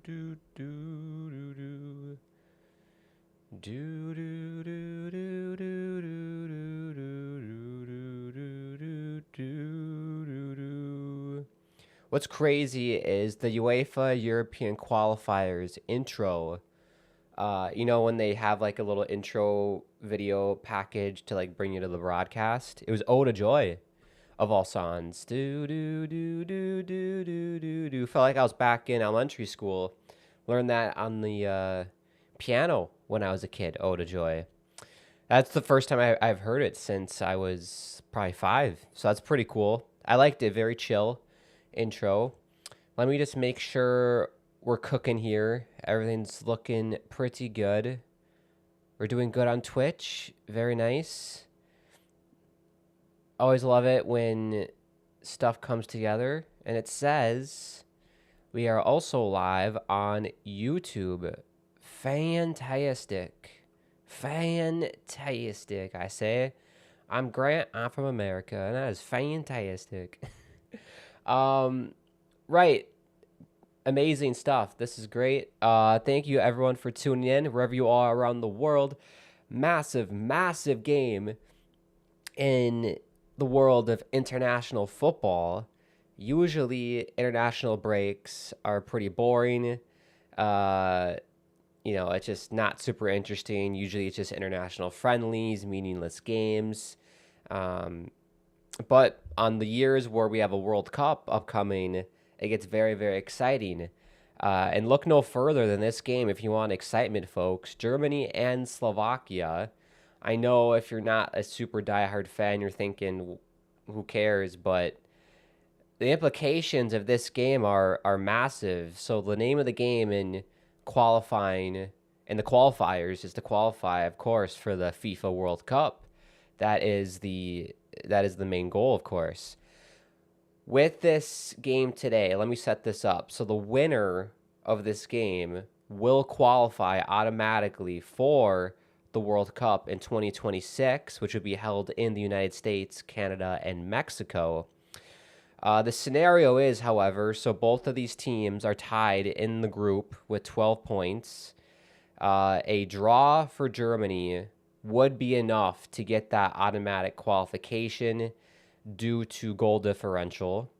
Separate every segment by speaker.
Speaker 1: do do do. Do do do do do do do do do do. What's crazy is the UEFA European qualifiers intro. When they have like a little intro video package to like bring you to the broadcast. It was "Ode to Joy" of all songs. Do do do do do do do do. Felt like I was back in elementary school. Learned that on the piano when I was a kid. "Ode to Joy." That's the first time I've heard it since I was probably 5. So that's pretty cool. I liked it. Very chill intro. Let me just make sure we're cooking here. Everything's looking pretty good. We're doing good on Twitch. Very nice. Always love it when stuff comes together. And it says we are also live on YouTube. Fantastic. Fantastic, I say. I'm Grant. I'm from America, and that is fantastic. Right. Amazing stuff. This is great. Thank you, everyone, for tuning in, wherever you are around the world. Massive, massive game in the world of international football. Usually, international breaks are pretty boring. It's just not super interesting. Usually, it's just international friendlies, meaningless games. But on the years where we have a World Cup upcoming, it gets very, very exciting. And look no further than this game if you want excitement, folks. Germany and Slovakia. I know if you're not a super diehard fan, you're thinking, who cares? But the implications of this game are massive. So the name of the game in qualifying and the qualifiers is to qualify, of course, for the FIFA World Cup. That is the main goal, of course. With this game today, let me set this up. So the winner of this game will qualify automatically for the World Cup in 2026, which will be held in the United States, Canada, and Mexico. The scenario is, however, so both of these teams are tied in the group with 12 points. A draw for Germany would be enough to get that automatic qualification due to goal differential.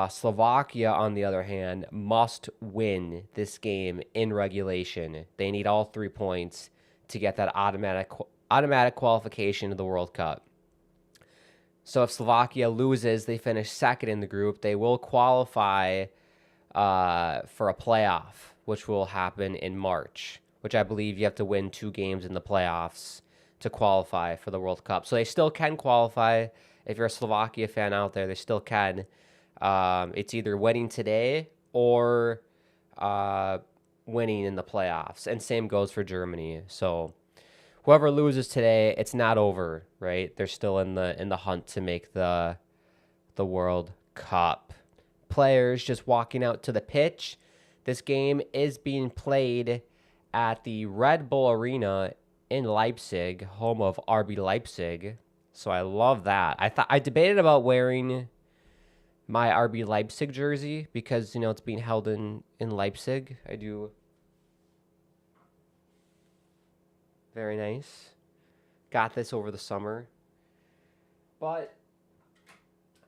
Speaker 1: Slovakia, on the other hand, must win this game in regulation. They need all 3 points to get that automatic qualification to the World Cup. So if Slovakia loses, they finish second in the group. They will qualify for a playoff, which will happen in March, which I believe you have to win 2 games in the playoffs to qualify for the World Cup. So they still can qualify. If you're a Slovakia fan out there, they still can. It's either winning today or winning in the playoffs. And same goes for Germany. So whoever loses today, it's not over, right? They're still in the hunt to make the World Cup. Players just walking out to the pitch. This game is being played at the Red Bull Arena in Leipzig, home of RB Leipzig. So I love that. I debated about wearing my RB Leipzig jersey because, it's being held in Leipzig. I do. Very nice. Got this over the summer. But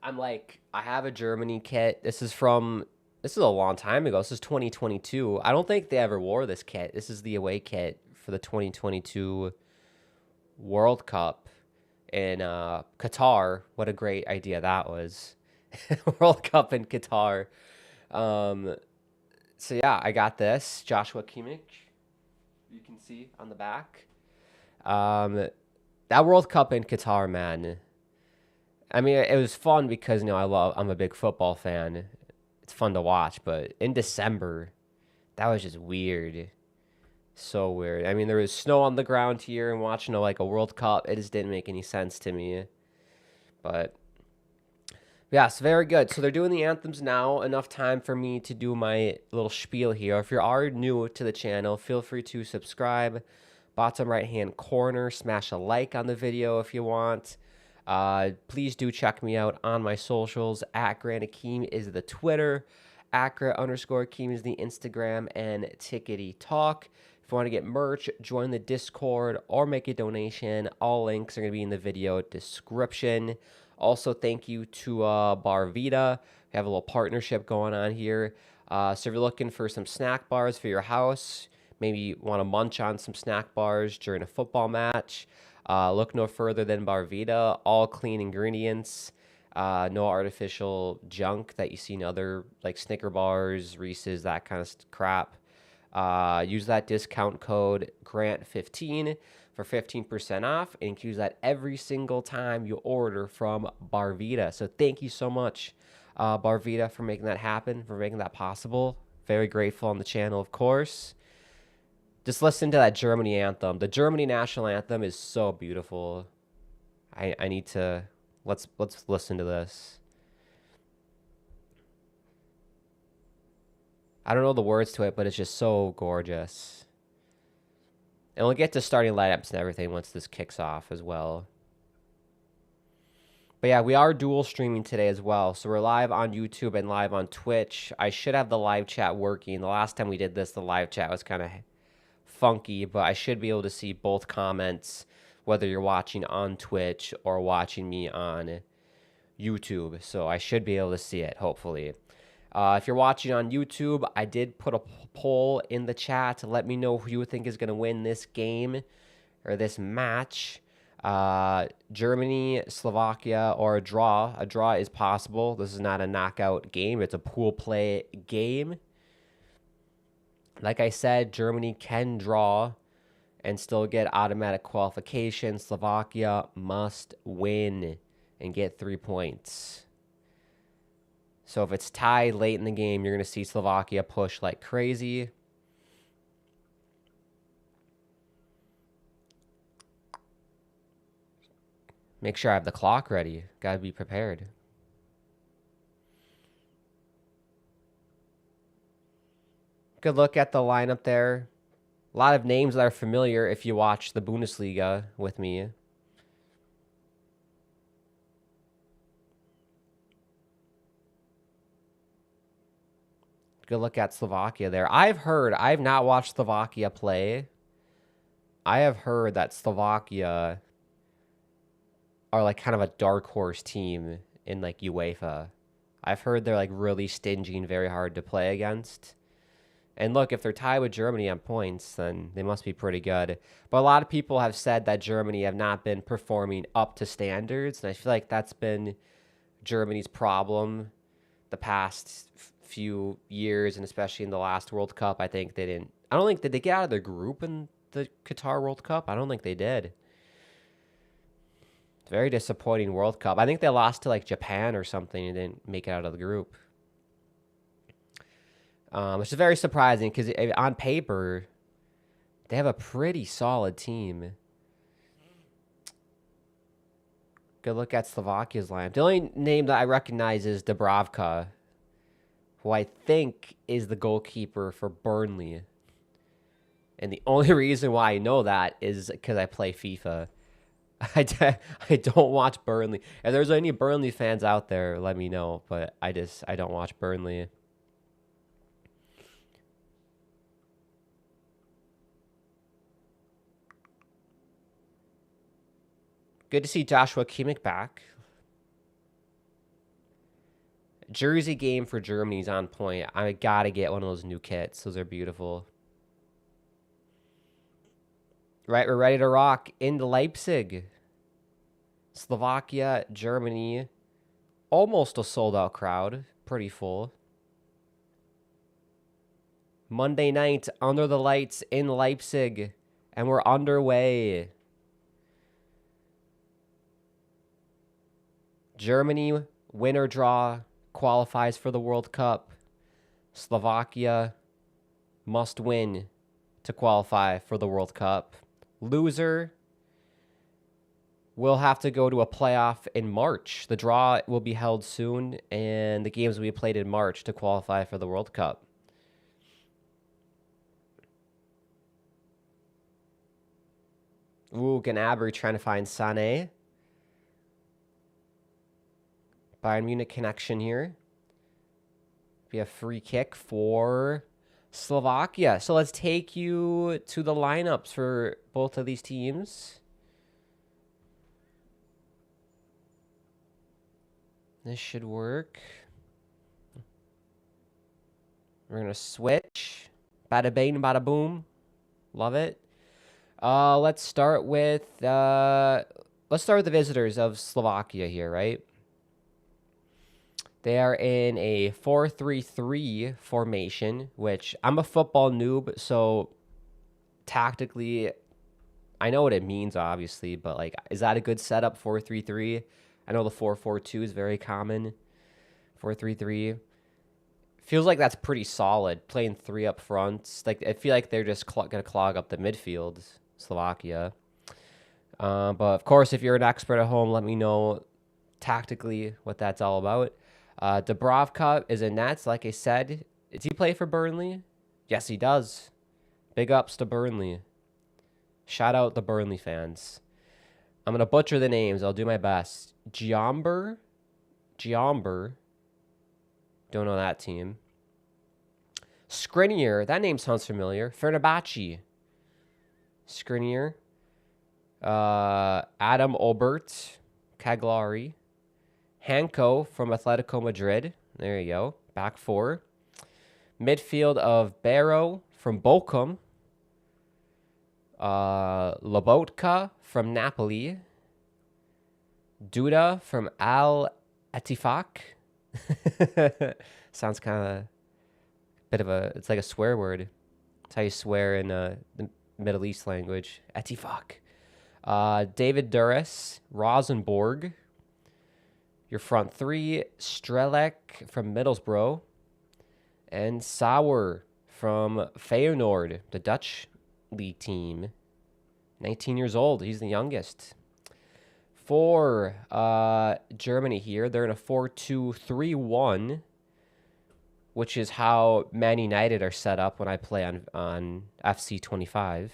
Speaker 1: I'm like, I have a Germany kit. This is a long time ago. This is 2022. I don't think they ever wore this kit. This is the away kit for the 2022 World Cup in Qatar. What a great idea that was. World Cup in Qatar. So yeah, I got this. Joshua Kimmich. You can see on the back. That World Cup in Qatar, man. I mean, it was fun because, I'm a big football fan. It's fun to watch, but in December, that was just weird. So weird. I mean, there was snow on the ground here and watching a World Cup. It just didn't make any sense to me. But yes, very good. So they're doing the anthems now. Enough time for me to do my little spiel here. If you are new to the channel, feel free to subscribe. Bottom right-hand corner, smash a like on the video if you want. Please do check me out on my socials. @GrantHakim is the Twitter. Accurate_Hakim is the Instagram, and Tickety Talk. If you want to get merch, join the Discord or make a donation. All links are going to be in the video description. Also, thank you to Barvita. We have a little partnership going on here. So if you're looking for some snack bars for your house, maybe you want to munch on some snack bars during a football match, look no further than Barvita. All clean ingredients. No artificial junk that you see in other like Snicker bars, Reese's, that kind of crap. Use that discount code GRANT15 for 15% off, and you can use that every single time you order from Barvita. So thank you so much, Barvita, for making that happen, for making that possible. Very grateful on the channel, of course. Just listen to that Germany anthem. The Germany national anthem is so beautiful. I need to let's listen to this. I don't know the words to it, but it's just so gorgeous. And we'll get to starting lineups and everything once this kicks off as well. But yeah, we are dual streaming today as well. So we're live on YouTube and live on Twitch. I should have the live chat working. The last time we did this, the live chat was kind of funky, but I should be able to see both comments, whether you're watching on Twitch or watching me on YouTube. So I should be able to see it, hopefully. If you're watching on YouTube, I did put a poll in the chat to let me know who you think is going to win this game or this match. Germany, Slovakia, or a draw. A draw is possible. This is not a knockout game. It's a pool play game. Like I said, Germany can draw and still get automatic qualification. Slovakia must win and get 3 points. So if it's tied late in the game, you're going to see Slovakia push like crazy. Make sure I have the clock ready. Got to be prepared. Good look at the lineup there. A lot of names that are familiar if you watch the Bundesliga with me. Good look at Slovakia there. I've not watched Slovakia play. I have heard that Slovakia are like kind of a dark horse team in like UEFA. I've heard they're like really stingy and very hard to play against. And look, if they're tied with Germany on points, then they must be pretty good. But a lot of people have said that Germany have not been performing up to standards. And I feel like that's been Germany's problem the past few years, and especially in the last World Cup. I think they didn't. I don't think, did they get out of their group in the Qatar World Cup? I don't think they did. Very disappointing World Cup. I think they lost to like Japan or something and didn't make it out of the group. Which is very surprising because on paper, they have a pretty solid team. Good look at Slovakia's lineup. The only name that I recognize is Dubravka, who I think is the goalkeeper for Burnley. And the only reason why I know that is because I play FIFA. I don't watch Burnley. If there's any Burnley fans out there, let me know. But I don't watch Burnley. Good to see Joshua Kimmich back. Jersey game for Germany's on point. I gotta get one of those new kits. Those are beautiful. Right, we're ready to rock into Leipzig. Slovakia, Germany. Almost a sold-out crowd. Pretty full. Monday night, under the lights in Leipzig. And we're underway. Germany, win or draw, qualifies for the World Cup. Slovakia must win to qualify for the World Cup. Loser will have to go to a playoff in March. The draw will be held soon, and the games will be played in March to qualify for the World Cup. Ooh, Gnabry trying to find Sané. Bayern Munich connection here. Be a free kick for Slovakia. So let's take you to the lineups for both of these teams. This should work. We're going to switch. Bada bing, bada boom. Love it. Let's start with the visitors of Slovakia here, right? They are in a 4-3-3 formation, which I'm a football noob, so tactically I know what it means, obviously, but like, is that a good setup? 4-3-3. I know the 4-4-2 is very common. 4-3-3 feels like that's pretty solid. Playing three up front, like I feel like they're just gonna clog up the midfield. Slovakia, but of course, if you're an expert at home, let me know tactically what that's all about. Dubravka is in nets, like I said. Does he play for Burnley? Yes, he does. Big ups to Burnley. Shout out the Burnley fans. I'm going to butcher the names. I'll do my best. Giomber. Don't know that team. Skriniar. That name sounds familiar. Fenerbahce. Skriniar. Adam Obert. Cagliari. Hanko from Atletico Madrid. There you go. Back four. Midfield of Barrow from Bochum. Lobotka from Napoli. Duda from Al Ettifaq. Sounds kind of bit of a, it's like a swear word. It's how you swear in the Middle East language. Ettifaq. David Duras, Rosenborg. Your front three, Strelek from Middlesbrough. And Sauer from Feyenoord, the Dutch league team. 19 years old. He's the youngest. For Germany here, they're in a 4-2-3-1, which is how Man United are set up when I play on FC 25.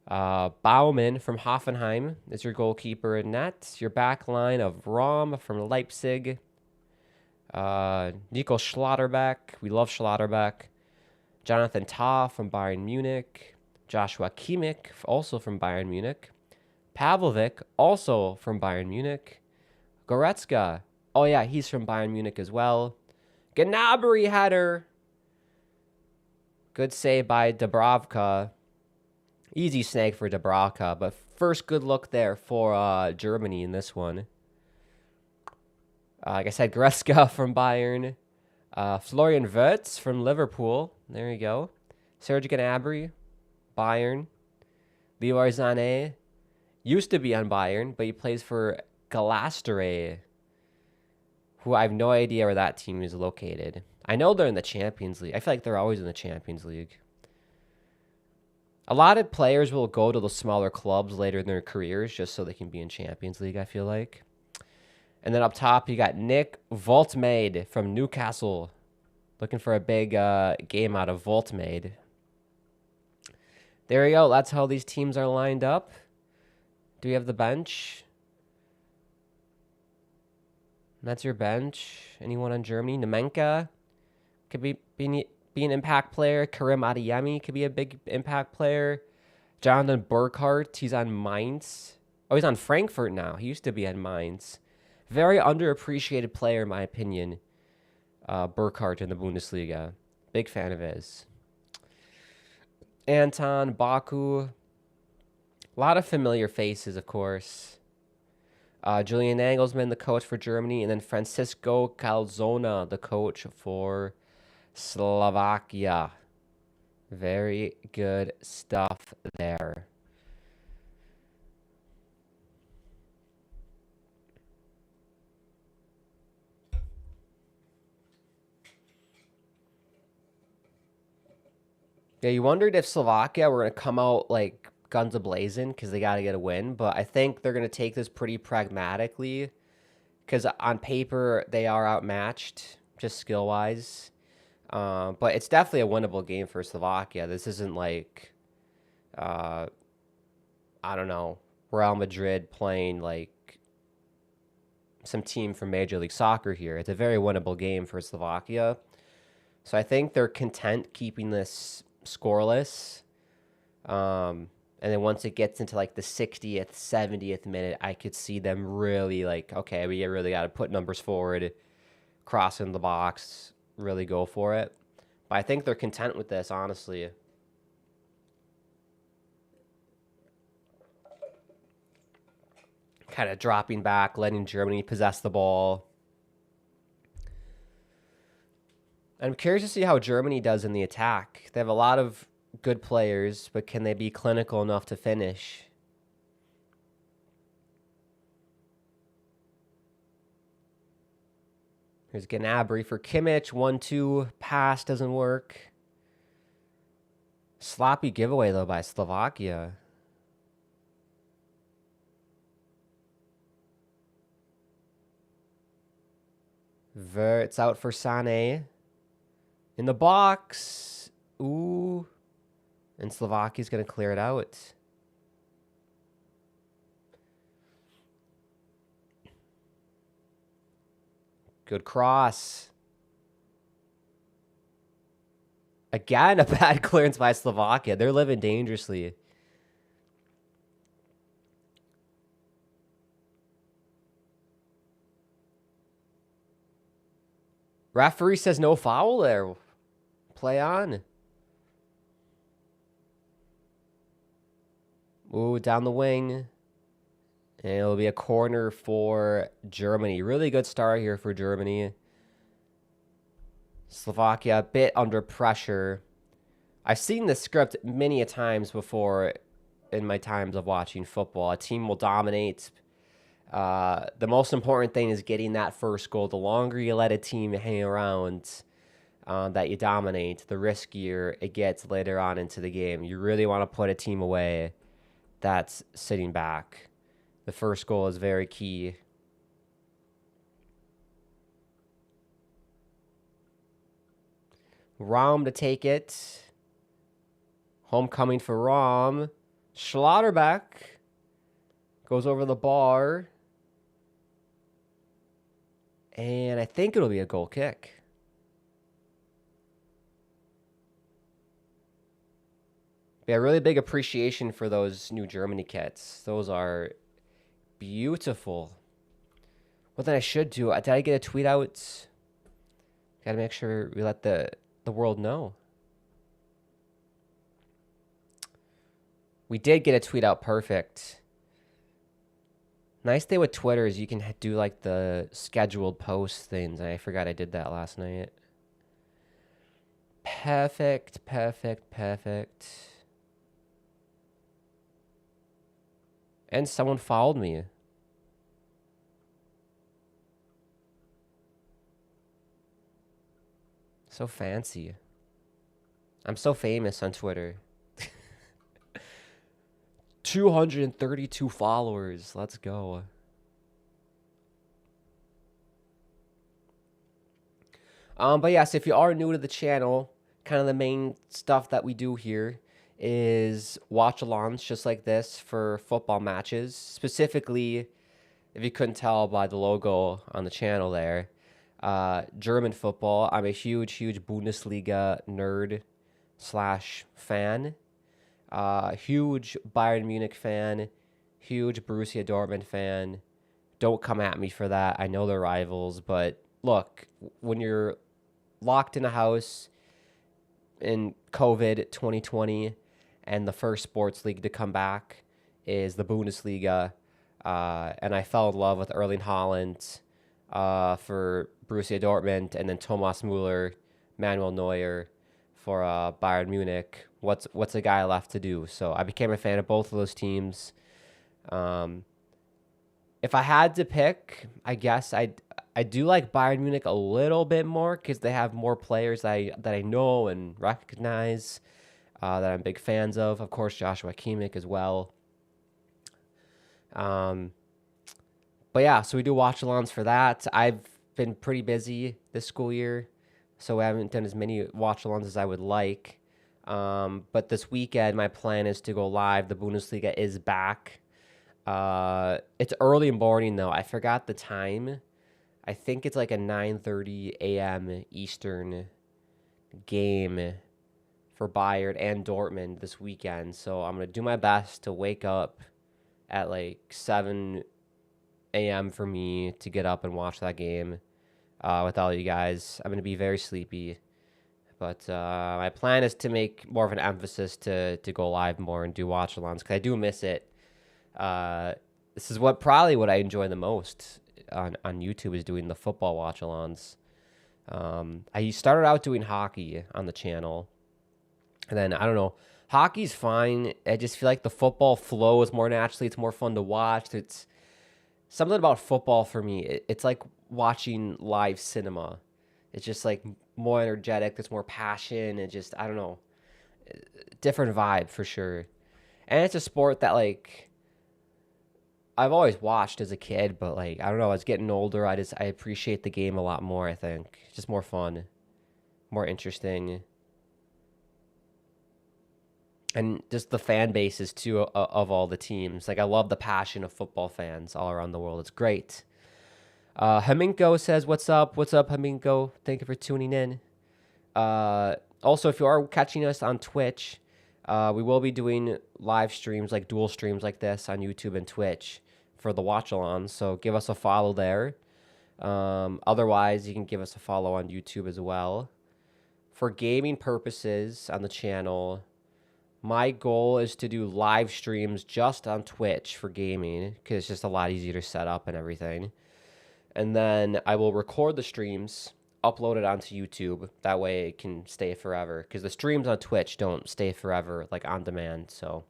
Speaker 1: Baumann from Hoffenheim is your goalkeeper in net. Your back line of Rom from Leipzig. Nico Schlotterbeck. We love Schlotterbeck. Jonathan Tah from Bayern Munich. Joshua Kimmich, also from Bayern Munich. Pavlovic, also from Bayern Munich. Goretzka. Oh, yeah, he's from Bayern Munich as well. Gnabry header. Good save by Dubravka. Easy snag for Dubravka, but first good look there for Germany in this one. Like I said, Goretzka from Bayern. Florian Wirtz from Liverpool. There you go. Serge Gnabry, Bayern. Leroy Sané used to be on Bayern, but he plays for Galatasaray, who I have no idea where that team is located. I know they're in the Champions League. I feel like they're always in the Champions League. A lot of players will go to the smaller clubs later in their careers just so they can be in Champions League, I feel like. And then up top, you got Nick Voltmade from Newcastle. Looking for a big game out of Voltmade. There you go. That's how these teams are lined up. Do we have the bench? That's your bench. Anyone on Germany? Nemenka could be an impact player. Karim Adeyemi could be a big impact player. Jonathan Burkhardt, he's on Mainz. Oh, he's on Frankfurt now. He used to be on Mainz. Very underappreciated player, in my opinion. Burkhardt in the Bundesliga. Big fan of his. Anton, Baku. A lot of familiar faces, of course. Julian Nagelsmann, the coach for Germany. And then Francisco Calzona, the coach for Slovakia. Very good stuff there. Yeah, you wondered if Slovakia were going to come out like guns a-blazing because they got to get a win, but I think they're going to take this pretty pragmatically because on paper they are outmatched just skill-wise. But it's definitely a winnable game for Slovakia. This isn't like, I don't know, Real Madrid playing like some team from Major League Soccer here. It's a very winnable game for Slovakia. So I think they're content keeping this scoreless. And then once it gets into like the 60th, 70th minute, I could see them really like, okay, we really got to put numbers forward, cross in the box, really go for it. But I think they're content with this, honestly. Kind of dropping back, letting Germany possess the ball. I'm curious to see how Germany does in the attack. They have a lot of good players, but can they be clinical enough to finish? Here's Gnabry for Kimmich. 1-2 pass doesn't work. Sloppy giveaway, though, by Slovakia. Vert's out for Sané. In the box. Ooh. And Slovakia's going to clear it out. Good cross. Again, a bad clearance by Slovakia. They're living dangerously. Referee says no foul there. Play on. Ooh, down the wing. And it'll be a corner for Germany. Really good start here for Germany. Slovakia a bit under pressure. I've seen this script many a times before in my times of watching football. A team will dominate. The most important thing is getting that first goal. The longer you let a team hang around that you dominate, the riskier it gets later on into the game. You really want to put a team away that's sitting back. The first goal is very key. Rom to take it. Homecoming for Rom. Schlotterbeck goes over the bar. And I think it'll be a goal kick. Yeah, really big appreciation for those new Germany kits. Those are beautiful. What then I should do? Did I get a tweet out? Gotta make sure we let the world know. We did get a tweet out. Perfect. Nice thing with Twitter is you can do like the scheduled post things. I forgot I did that last night. Perfect. And someone followed me. So fancy. I'm so famous on Twitter. 232 followers. Let's go. But yes, if you are new to the channel, kind of the main stuff that we do here is watch-alongs just like this for football matches. Specifically, if you couldn't tell by the logo on the channel there, German football. I'm a huge Bundesliga nerd / fan. Huge Bayern Munich fan. Huge Borussia Dortmund fan. Don't come at me for that. I know they're rivals, but look, when you're locked in a house in COVID 2020 and the first sports league to come back is the Bundesliga, and I fell in love with Erling Haaland for Borussia Dortmund, and then Thomas Müller, Manuel Neuer for Bayern Munich. What's a guy left to do? So I became a fan of both of those teams. If I had to pick, I guess I do like Bayern Munich a little bit more because they have more players that I know and recognize, that I'm big fans of. Of course, Joshua Kimmich as well. But yeah, so we do watch-alongs for that. I've been pretty busy this school year, so I haven't done as many watch-alongs as I would like. But this weekend, my plan is to go live. The Bundesliga is back. It's early morning, though. I forgot the time. I think it's like a 9:30 a.m. Eastern game for Bayern and Dortmund this weekend. So I'm going to do my best to wake up at like 7 a.m. for me to get up and watch that game with all you guys. I'm going to be very sleepy. But my plan is to make more of an emphasis to go live more and do watch-alongs because I do miss it. This is what I enjoy the most on YouTube is doing the football watch-alongs. I started out doing hockey on the channel, and then I don't know. Hockey's fine. I just feel like the football flows more naturally. It's more fun to watch. It's something about football for me. It's like watching live cinema. It's just like more energetic. There's more passion. And just I don't know, different vibe for sure. And it's a sport that like I've always watched as a kid, but like I don't know. As getting older, I appreciate the game a lot more. I think it's just more fun, more interesting. And just the fan bases too of all the teams. Like I love the passion of football fans all around the world. It's great. Haminko says, "What's up? What's up, Haminko? Thank you for tuning in." Also, if you are catching us on Twitch, we will be doing live streams, like dual streams like this on YouTube and Twitch for the watch-alongs. So give us a follow there. Otherwise, you can give us a follow on YouTube as well. For gaming purposes on the channel, my goal is to do live streams just on Twitch for gaming because it's just a lot easier to set up and everything. And then I will record the streams, upload it onto YouTube. That way it can stay forever because the streams on Twitch don't stay forever, like on demand. So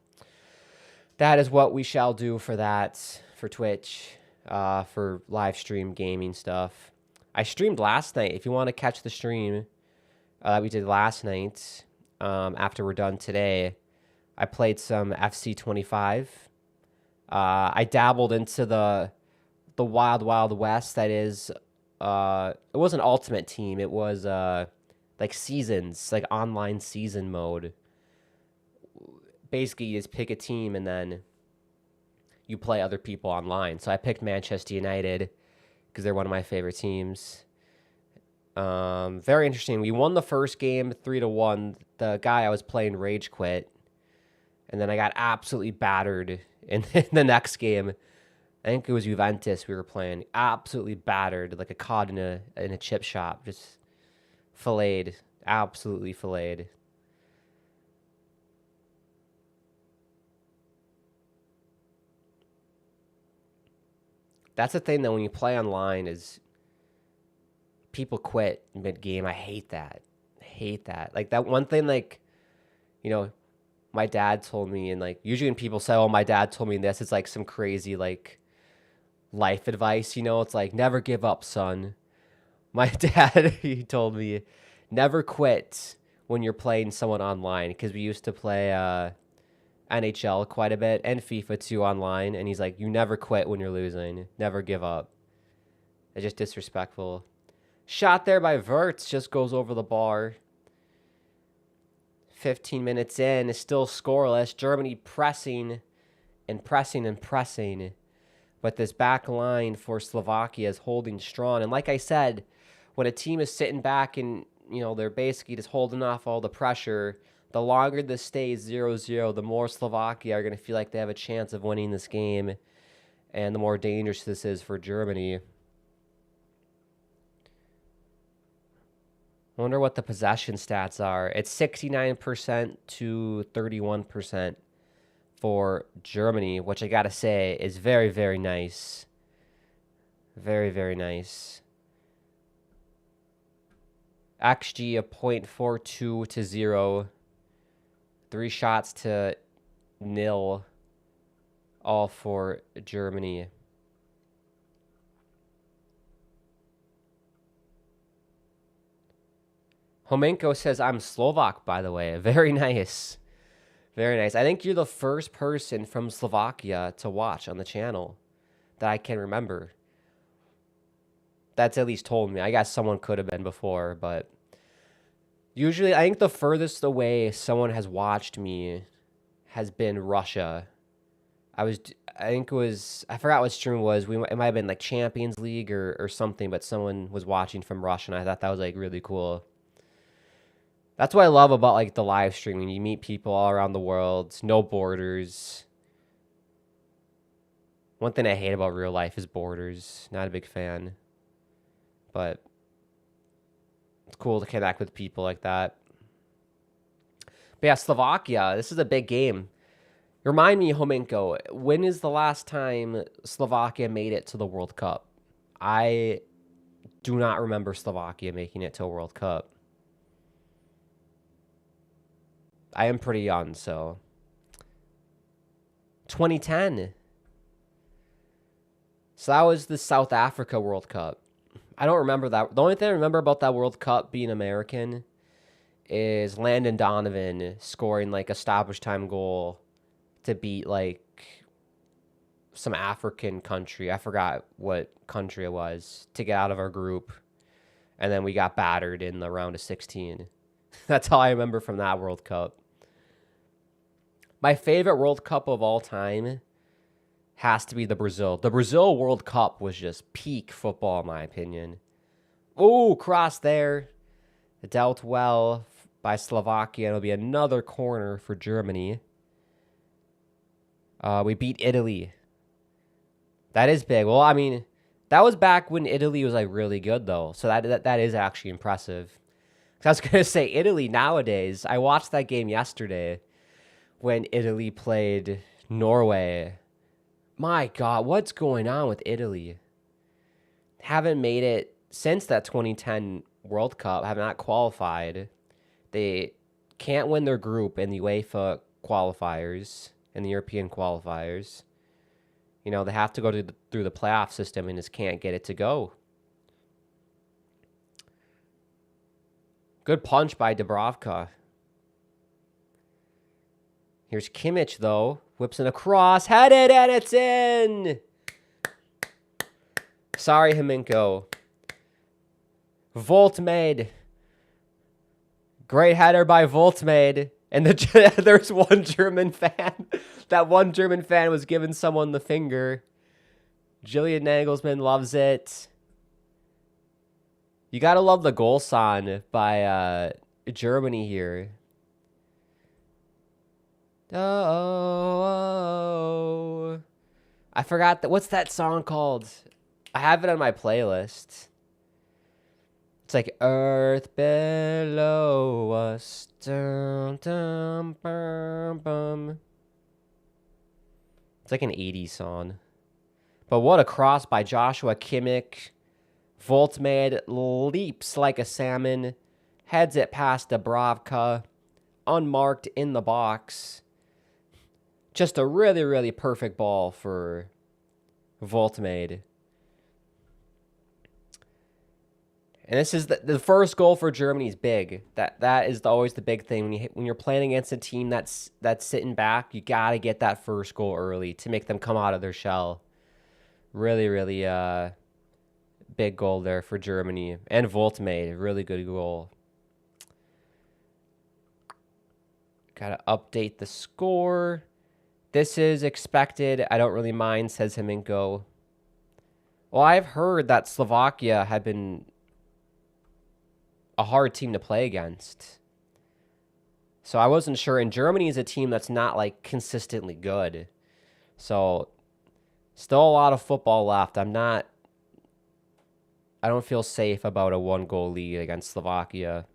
Speaker 1: that is what we shall do for that, for Twitch, for live stream gaming stuff. I streamed last night. If you want to catch the stream that we did last night, after we're done today, I played some FC25. I dabbled into the Wild Wild West. That is, it wasn't Ultimate Team. It was like seasons, like online season mode. Basically, you just pick a team and then you play other people online. So I picked Manchester United because they're one of my favorite teams. Very interesting. We won the first game 3-1. The guy I was playing rage quit, and then I got absolutely battered in the next game. I think it was Juventus we were playing. Absolutely battered, like a cod in a chip shop. Just filleted. Absolutely filleted. That's the thing that when you play online is people quit mid-game. I hate that. I hate that. Like that one thing, like, you know, my dad told me, and like usually when people say, oh, my dad told me this, it's like some crazy like life advice, you know? It's like, never give up, son. My dad, he told me, never quit when you're playing someone online, because we used to play NHL quite a bit and FIFA too online, and he's like, you never quit when you're losing. Never give up. It's just disrespectful. Shot there by Wirtz, just goes over the bar. 15 minutes in, is still scoreless. Germany pressing and pressing and pressing. But this back line for Slovakia is holding strong. And like I said, when a team is sitting back and, you know, they're basically just holding off all the pressure, the longer this stays 0-0, the more Slovakia are going to feel like they have a chance of winning this game. And the more dangerous this is for Germany. I wonder what the possession stats are. It's 69% to 31% for Germany, which I gotta say is very, very nice. Very, very nice. XG of 0.42 to 0. 3 shots to 0. All for Germany. Homenko says, I'm Slovak, by the way. Very nice. Very nice. I think you're the first person from Slovakia to watch on the channel that I can remember. That's at least told me. I guess someone could have been before, but usually I think the furthest away someone has watched me has been Russia. I forgot what stream it was. It might have been like Champions League or something, but someone was watching from Russia, and I thought that was like really cool. That's what I love about like the live streaming. You meet people all around the world, no borders. One thing I hate about real life is borders. Not a big fan. But it's cool to connect with people like that. But yeah, Slovakia, this is a big game. Remind me, Homenko, when is the last time Slovakia made it to the World Cup? I do not remember Slovakia making it to a World Cup. I am pretty young, so 2010. So that was the South Africa World Cup. I don't remember that. The only thing I remember about that World Cup being American is Landon Donovan scoring like a stoppage time goal to beat like some African country. I forgot what country it was to get out of our group. And then we got battered in the round of 16. That's all I remember from that World Cup. My favorite World Cup of all time has to be the Brazil. The Brazil World Cup was just peak football, in my opinion. Ooh, cross there. Dealt well by Slovakia. It'll be another corner for Germany. We beat Italy. That is big. Well, I mean, that was back when Italy was like really good, though. So that is actually impressive. I was going to say, Italy nowadays, I watched that game yesterday when Italy played Norway. My God, what's going on with Italy? Haven't made it since that 2010 World Cup, have not qualified. They can't win their group in the UEFA qualifiers, in the European qualifiers. You know, they have to go through the playoff system and just can't get it to go. Good punch by Dubravka. Here's Kimmich, though. Whips in a cross. Headed, and it's in! Sorry, Himinko. Voltmade. Great header by Voltmade. And there's one German fan. That one German fan was giving someone the finger. Julian Nagelsmann loves it. You gotta love the goal sign by Germany here. Oh, I forgot that. What's that song called? I have it on my playlist. It's like Earth Below Us. Dum, dum, bum, bum. It's like an 80s song. But what a cross by Joshua Kimmich. Voltmade leaps like a salmon. Heads it past Dubravka. Unmarked in the box. Just a really, really perfect ball for Voltmade. And this is the first goal for Germany is big. That is always the big thing when you're playing against a team that's sitting back. You gotta get that first goal early to make them come out of their shell. Really, really big goal there for Germany and Voltmade. Really good goal. Gotta update the score. This is expected. I don't really mind, says Himinko. Well, I've heard that Slovakia had been a hard team to play against. So I wasn't sure. And Germany is a team that's not like consistently good. So still a lot of football left. I don't feel safe about a 1-goal lead against Slovakia.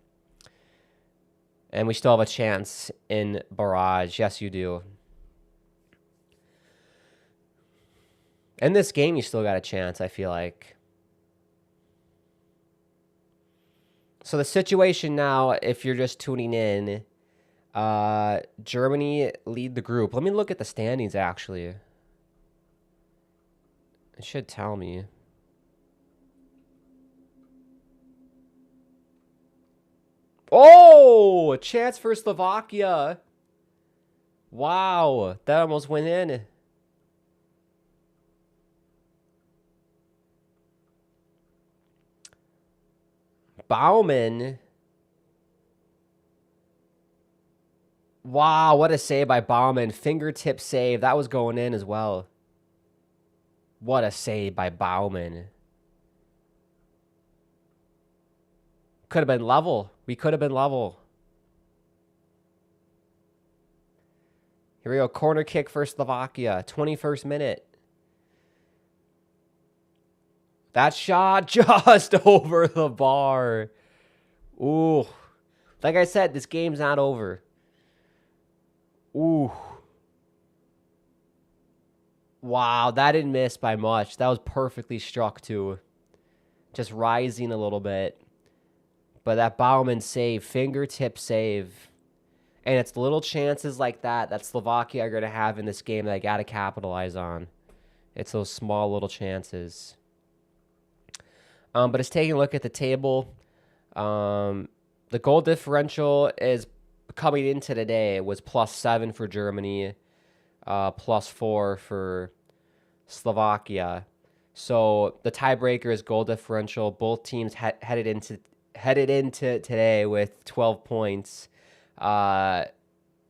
Speaker 1: And we still have a chance in barrage. Yes, you do. In this game, you still got a chance, I feel like. So the situation now, if you're just tuning in, Germany lead the group. Let me look at the standings, actually. It should tell me. Oh, a chance for Slovakia. Wow, that almost went in. Bauman. Wow, what a save by Bauman. Fingertip save. That was going in as well. What a save by Bauman. Could have been level. We could have been level. Here we go. Corner kick for Slovakia. 21st minute. That shot just over the bar. Ooh. Like I said, this game's not over. Ooh. Wow, that didn't miss by much. That was perfectly struck, too. Just rising a little bit. But that Bauman save, fingertip save. And it's little chances like that Slovakia are going to have in this game that I got to capitalize on. It's those small little chances. But it's taking a look at the table. The goal differential is coming into today was +7 for Germany, +4 for Slovakia. So the tiebreaker is goal differential. Both teams headed into today with 12 points.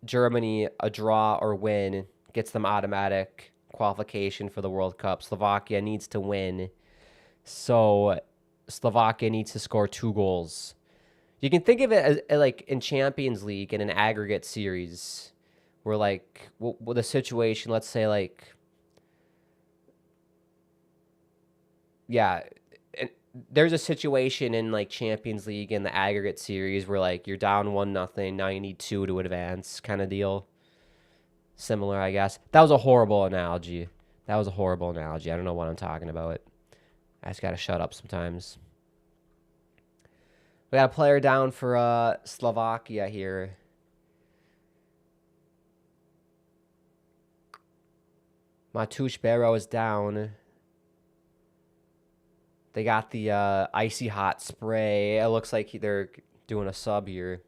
Speaker 1: Germany, a draw or win gets them automatic qualification for the World Cup. Slovakia needs to win. So Slovakia needs to score 2 goals. You can think of it as like in Champions League in an aggregate series where like with a situation, let's say like, yeah, there's a situation in like Champions League in the aggregate series where like you're down 1-0, now you need 2 to advance kind of deal. Similar, I guess. That was a horrible analogy. I don't know what I'm talking about. I just got to shut up sometimes. We got a player down for Slovakia here. Matusz Barrow is down. They got the icy hot spray. It looks like they're doing a sub here.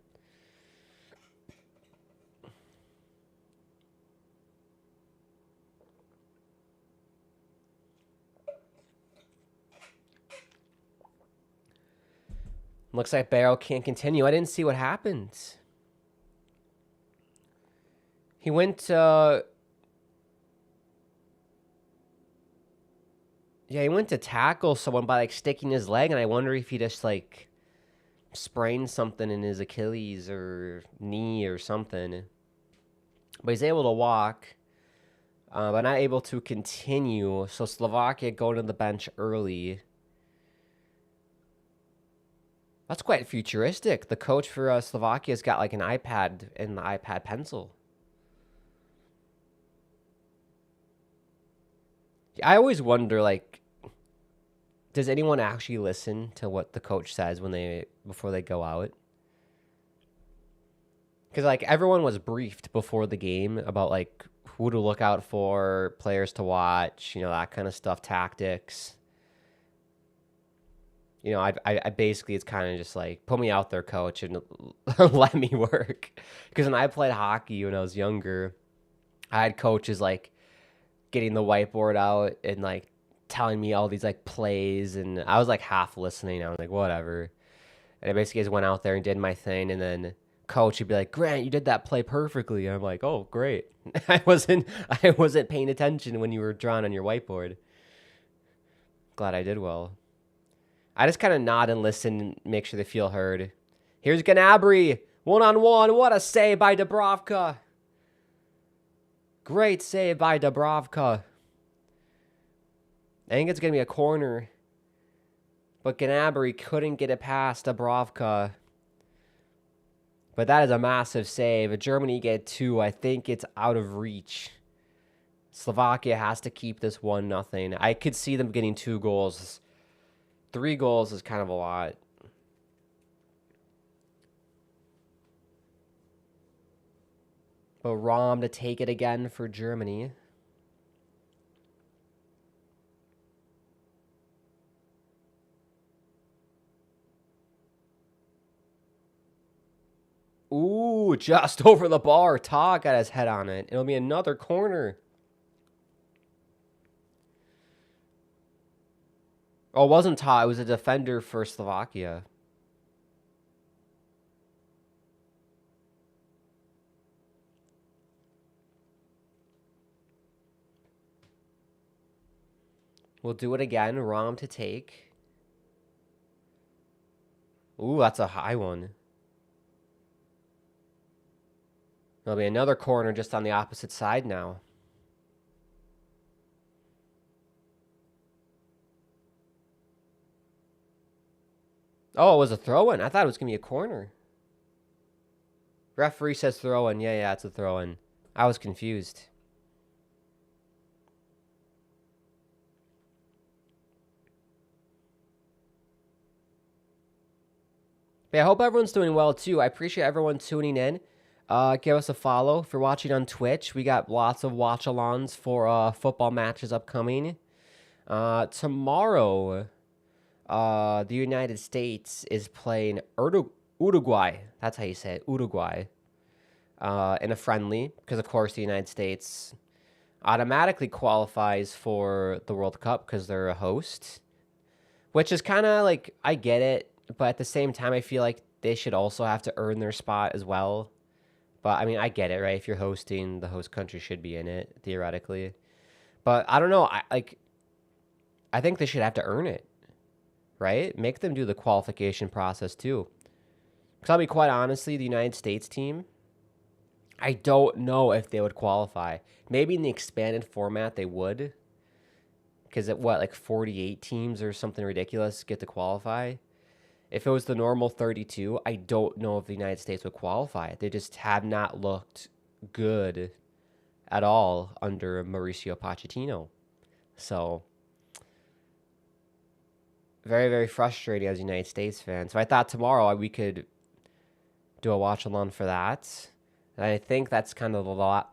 Speaker 1: Looks like Barrow can't continue. I didn't see what happened. He went to tackle someone by like sticking his leg, and I wonder if he just like sprained something in his Achilles or knee or something. But he's able to walk, but not able to continue. So Slovakia going to the bench early. That's quite futuristic. The coach for Slovakia's got like an iPad and the iPad pencil. I always wonder, like, does anyone actually listen to what the coach says before they go out? Because like everyone was briefed before the game about like who to look out for, players to watch, that kind of stuff, tactics. I basically, it's kind of just like, put me out there, coach, and let me work. Because when I played hockey when I was younger, I had coaches like getting the whiteboard out and like telling me all these like plays, and I was like half listening. I was like, whatever. And I basically just went out there and did my thing, and then coach would be like, Grant, you did that play perfectly. And I'm like, oh, great. I wasn't paying attention when you were drawing on your whiteboard. Glad I did well. I just kind of nod and listen, make sure they feel heard. Here's Gnabry, 1-on-1. What a save by Dubravka. Great save by Dubravka. I think it's going to be a corner. But Gnabry couldn't get it past Dubravka. But that is a massive save. If Germany get 2, I think it's out of reach. Slovakia has to keep this 1-0. I could see them getting 2 goals. 3 goals is kind of a lot. But Rom to take it again for Germany. Ooh, just over the bar. Ta got his head on it. It'll be another corner. Oh, it wasn't Ta. It was a defender for Slovakia. We'll do it again. Rom to take. Ooh, that's a high one. There'll be another corner just on the opposite side now. Oh, it was a throw-in. I thought it was going to be a corner. Referee says throw-in. Yeah, it's a throw-in. I was confused. But I hope everyone's doing well, too. I appreciate everyone tuning in. Give us a follow if you're watching on Twitch. We got lots of watch-alongs for football matches upcoming. Tomorrow, the United States is playing Uruguay. That's how you say it, Uruguay. In a friendly, because of course the United States automatically qualifies for the World Cup because they're a host, which is kind of like, I get it, but at the same time, I feel like they should also have to earn their spot as well. But I mean, I get it, right? If you're hosting, the host country should be in it theoretically. But I don't know. I think they should have to earn it, right? Make them do the qualification process too. Because I'll be quite honestly, the United States team, I don't know if they would qualify. Maybe in the expanded format they would. Because like 48 teams or something ridiculous get to qualify. If it was the normal 32, I don't know if the United States would qualify. They just have not looked good at all under Mauricio Pochettino. So, very, very frustrating as a United States fan. So I thought tomorrow we could do a watch-along for that. And I think that's kind of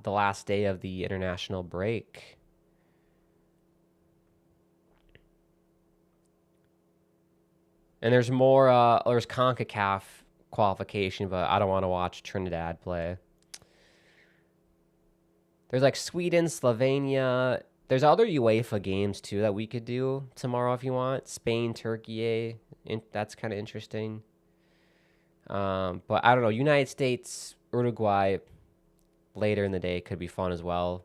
Speaker 1: the last day of the international break. And there's more, there's CONCACAF qualification, but I don't want to watch Trinidad play. There's like Sweden, Slovenia. There's other UEFA games too that we could do tomorrow if you want. Spain, Turkey, that's kind of interesting. But I don't know. United States, Uruguay, later in the day could be fun as well.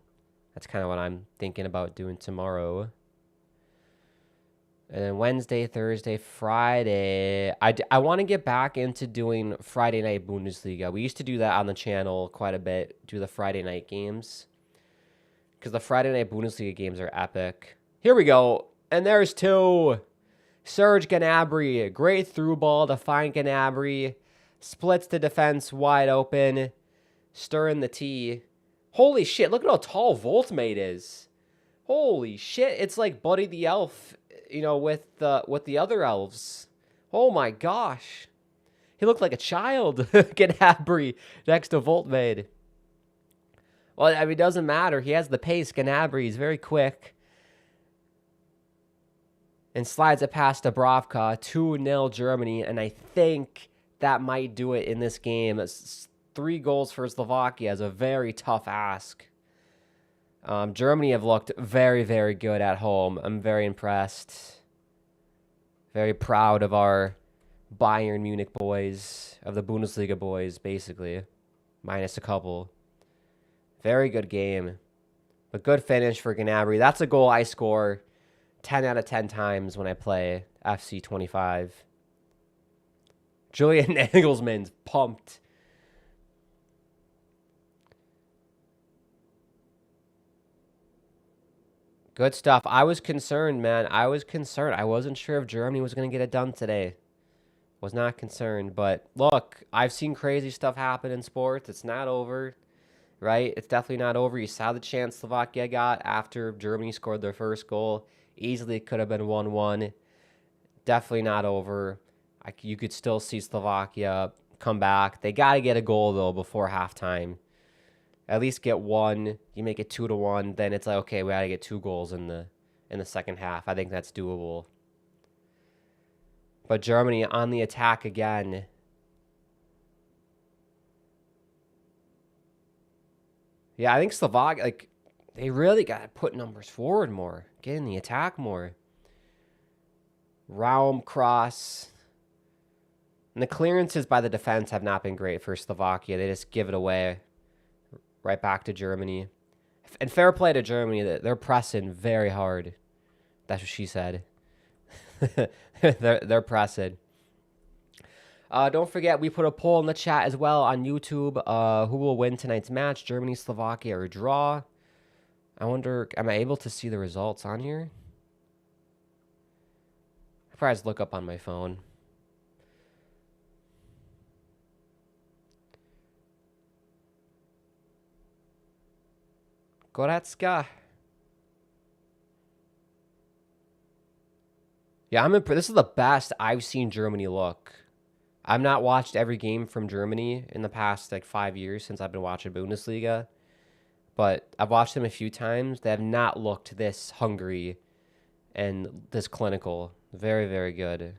Speaker 1: That's kind of what I'm thinking about doing tomorrow. And then Wednesday, Thursday, Friday. I want to get back into doing Friday night Bundesliga. We used to do that on the channel quite a bit, do the Friday night games. Because the Friday night Bundesliga games are epic. Here we go. And there's two. Serge Gnabry. Great through ball to find Gnabry. Splits the defense wide open. Stirring the tee. Holy shit, look at how tall Voltmate is. Holy shit, it's like Buddy the Elf, you know, with the other elves. Oh my gosh. He looked like a child, Gnabry, next to Voltmate. Well, I mean, it doesn't matter. He has the pace. Gnabry, he's very quick. And slides it past Dubravka. 2-0 Germany, and I think that might do it in this game. It's 3 goals for Slovakia is a very tough ask. Germany have looked very, very good at home. I'm very impressed. Very proud of our Bayern Munich boys, of the Bundesliga boys, basically. Minus a couple. Very good game. A good finish for Gnabry. That's a goal I score 10 out of 10 times when I play FC 25. Julian Nagelsmann's pumped. Good stuff. I was concerned, man. I was concerned. I wasn't sure if Germany was going to get it done today. Was not concerned. But look, I've seen crazy stuff happen in sports. It's not over, right? It's definitely not over. You saw the chance Slovakia got after Germany scored their first goal. Easily could have been 1-1. Definitely not over. You could still see Slovakia come back. They got to get a goal, though, before halftime. At least get one. You make it 2-1. Then it's like, okay, we got to get 2 goals in the second half. I think that's doable. But Germany on the attack again. Yeah, I think Slovakia, like, they really got to put numbers forward more. Get in the attack more. Raum cross. And the clearances by the defense have not been great for Slovakia. They just give it away. Right back to Germany. And fair play to Germany. They're pressing very hard. That's what she said. they're pressing. Don't forget, we put a poll in the chat as well on YouTube. Who will win tonight's match? Germany, Slovakia, or draw? I wonder, am I able to see the results on here? I probably just look up on my phone. Goretzka. Yeah, this is the best I've seen Germany look. I've not watched every game from Germany in the past like 5 years since I've been watching Bundesliga, but I've watched them a few times. They have not looked this hungry and this clinical. Very, very good.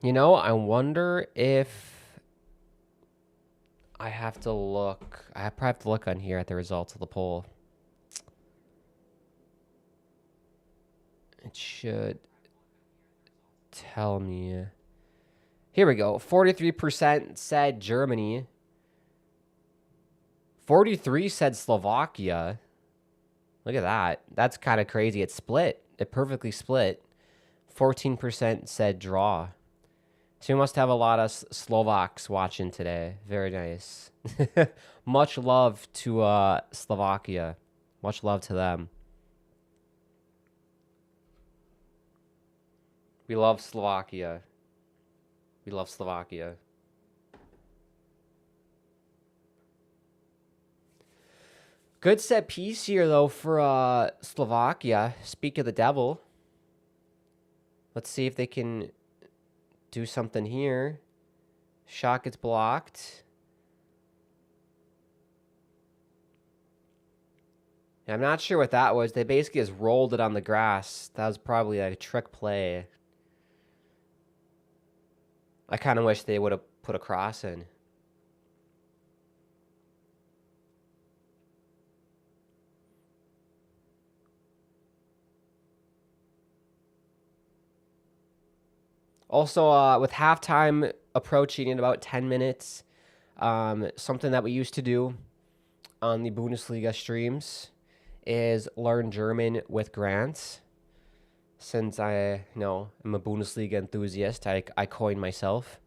Speaker 1: You know, I wonder if I have to look. I probably have to look on here at the results of the poll. It should tell me. Here we go. 43% said Germany. 43 said Slovakia. Look at that. That's kind of crazy. It split. It perfectly split. 14% said draw. So we must have a lot of Slovaks watching today. Very nice. Much love to Slovakia. Much love to them. We love Slovakia. We love Slovakia. Good set piece here, though, for Slovakia. Speak of the devil. Let's see if they can do something here. Shot gets blocked. I'm not sure what that was. They basically just rolled it on the grass. That was probably a trick play. I kind of wish they would have put a cross in. Also, with halftime approaching in about 10 minutes, something that we used to do on the Bundesliga streams is learn German with Grant. Since I am a Bundesliga enthusiast, I coined myself.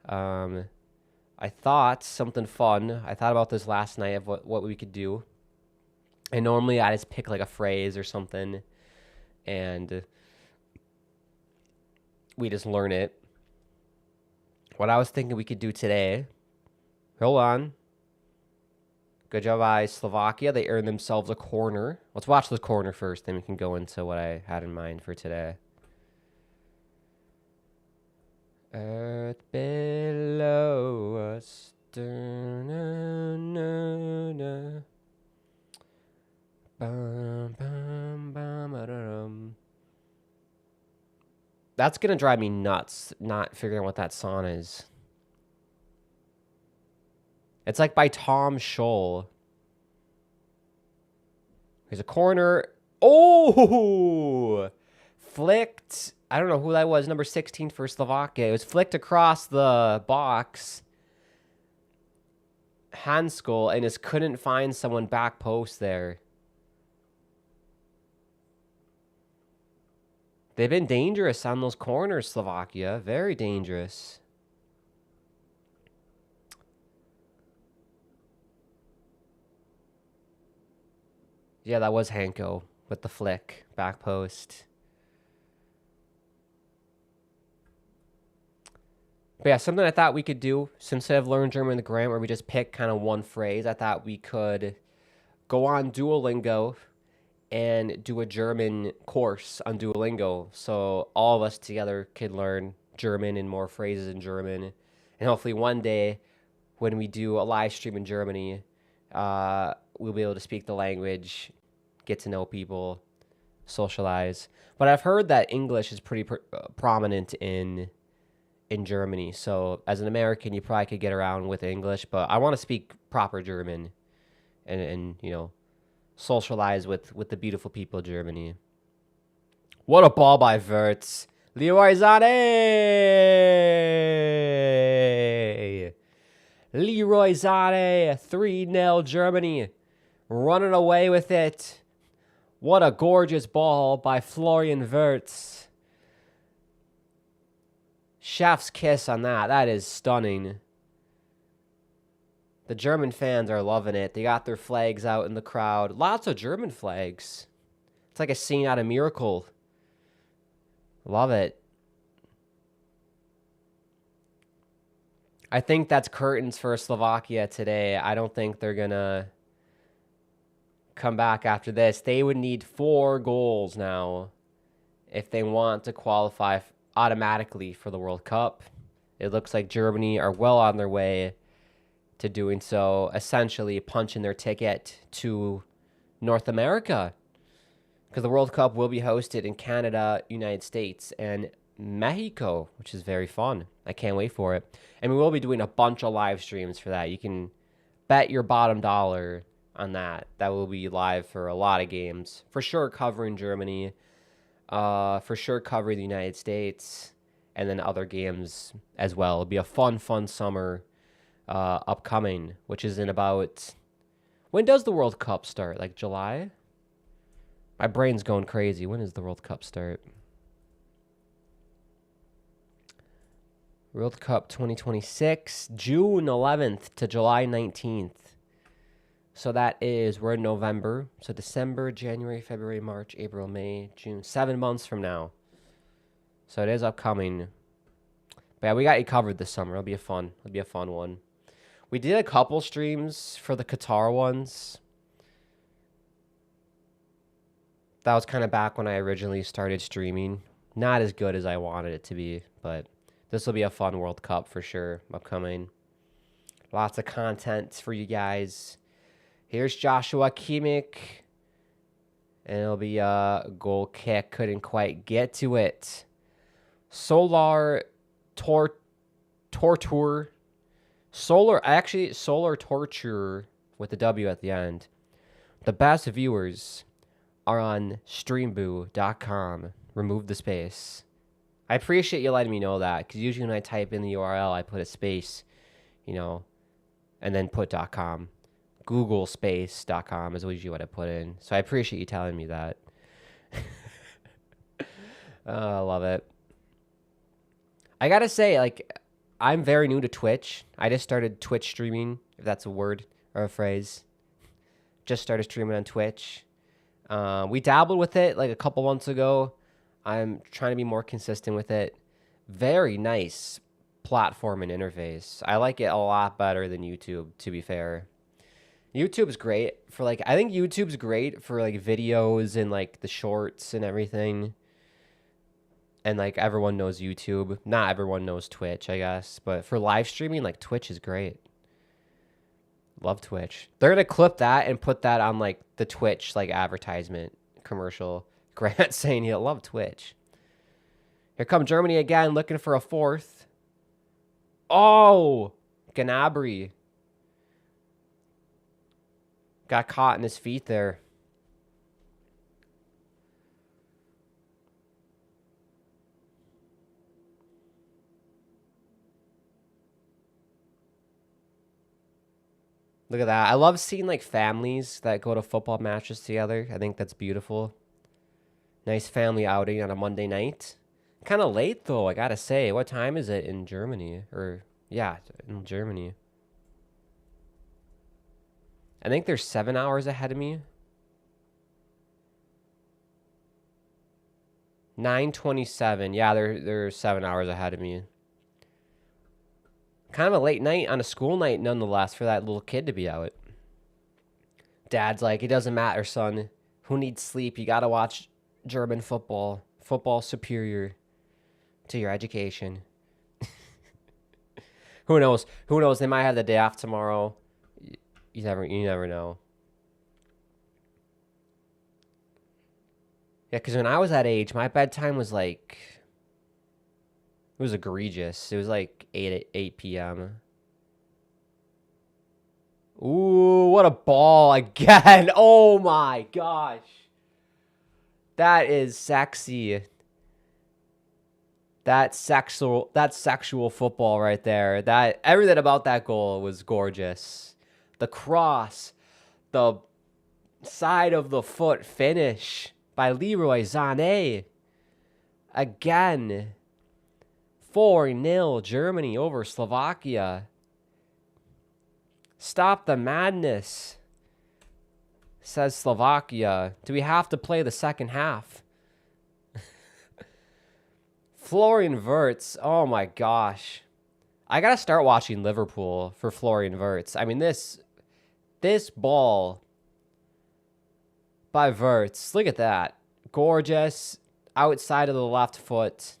Speaker 1: I thought something fun. I thought about this last night of what we could do. And normally I just pick like a phrase or something, and we just learn it. What I was thinking we could do today. Hold on. Good job by Slovakia. They earned themselves a corner. Let's watch the corner first, then we can go into what I had in mind for today. Earth below us. That's going to drive me nuts, not figuring out what that song is. It's like by Tom Scholl. Here's a corner. Oh! Flicked. I don't know who that was. Number 16 for Slovakia. It was flicked across the box. Handskoll, and just couldn't find someone back post there. They've been dangerous on those corners, Slovakia. Very dangerous. Yeah, that was Hanko with the flick. Back post. But yeah, something I thought we could do, since I've learned German in the Grant, where we just pick kind of one phrase, I thought we could go on Duolingo and do a German course on Duolingo. So all of us together could learn German and more phrases in German. And hopefully one day when we do a live stream in Germany, we'll be able to speak the language, get to know people, socialize. But I've heard that English is pretty prominent in Germany. So as an American, you probably could get around with English, but I want to speak proper German and socialize with the beautiful people of Germany. What a ball by Wirtz. Leroy Sané! Leroy Sané, 3-0 Germany. Running away with it. What a gorgeous ball by Florian Wirtz. Chef's kiss on that. That is stunning. The German fans are loving it. They got their flags out in the crowd. Lots of German flags. It's like a scene out of Miracle. Love it. I think that's curtains for Slovakia today. I don't think they're going to come back after this. They would need 4 goals now if they want to qualify automatically for the World Cup. It looks like Germany are well on their way to doing so, essentially punching their ticket to North America, because the World Cup will be hosted in Canada, United States, and Mexico, which is very fun. I can't wait for it. And we will be doing a bunch of live streams for that. You can bet your bottom dollar on that. That will be live for a lot of games. For sure covering Germany, for sure covering the United States, and then other games as well. It'll be a fun summer upcoming, which is in about... When does the World Cup start? Like July? My brain's going crazy. When does the World Cup start? World Cup 2026, June 11th to July 19th. So that is, we're in November. So December, January, February, March, April, May, June. 7 months from now. So it is upcoming. But yeah, we got you covered this summer. It'll be a fun one. We did a couple streams for the Qatar ones. That was kind of back when I originally started streaming. Not as good as I wanted it to be, but this will be a fun World Cup for sure upcoming. Lots of content for you guys. Here's Joshua Kimmich. And it'll be a goal kick. Couldn't quite get to it. Solar Torture with the W at the end. The best viewers are on streamboo.com. Remove the space. I appreciate you letting me know that, because usually when I type in the URL, I put a space, and then put .com. Google space.com is usually what I put in. So I appreciate you telling me that. I love it. I gotta say, I'm very new to Twitch. I just started Twitch streaming, if that's a word or a phrase. Just started streaming on Twitch. We dabbled with it a couple months ago. I'm trying to be more consistent with it. Very nice platform and interface. I like it a lot better than YouTube, to be fair. YouTube's great for I think YouTube's great for videos and the shorts and everything. And everyone knows YouTube. Not everyone knows Twitch, I guess. But for live streaming, Twitch is great. Love Twitch. They're gonna clip that and put that on the Twitch advertisement commercial. Grant saying he'll love Twitch. Here come Germany again, looking for a 4th. Oh, Gnabry got caught in his feet there. Look at that. I love seeing families that go to football matches together. I think that's beautiful. Nice family outing on a Monday night. Kind of late though, I gotta say. What time is it in Germany? In Germany. I think they're 7 hours ahead of me. 9:27. Yeah, they're 7 hours ahead of me. Kind of a late night on a school night, nonetheless, for that little kid to be out. Dad's like, it doesn't matter, son. Who needs sleep? You got to watch German football. Football superior to your education. Who knows? Who knows? They might have the day off tomorrow. You never know. Yeah, because when I was that age, my bedtime was it was egregious. It was 8 p.m. Ooh, what a ball again. Oh my gosh. That is sexy. That's sexual football right there. That everything about that goal was gorgeous. The cross, the side of the foot finish by Leroy Sané. Again, 4-0 Germany over Slovakia. Stop the madness, says Slovakia. Do we have to play the second half? Florian Wirtz, oh my gosh. I gotta start watching Liverpool for Florian Wirtz. I mean, this ball by Wirtz, look at that. Gorgeous, outside of the left foot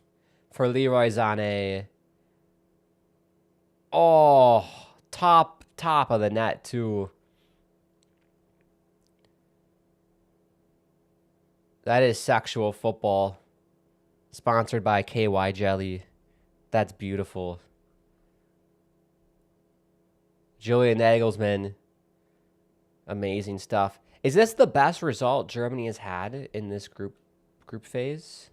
Speaker 1: for Leroy Sané. Oh, top of the net too. That is sexual football. Sponsored by KY Jelly. That's beautiful. Julian Nagelsmann. Amazing stuff. Is this the best result Germany has had in this group phase?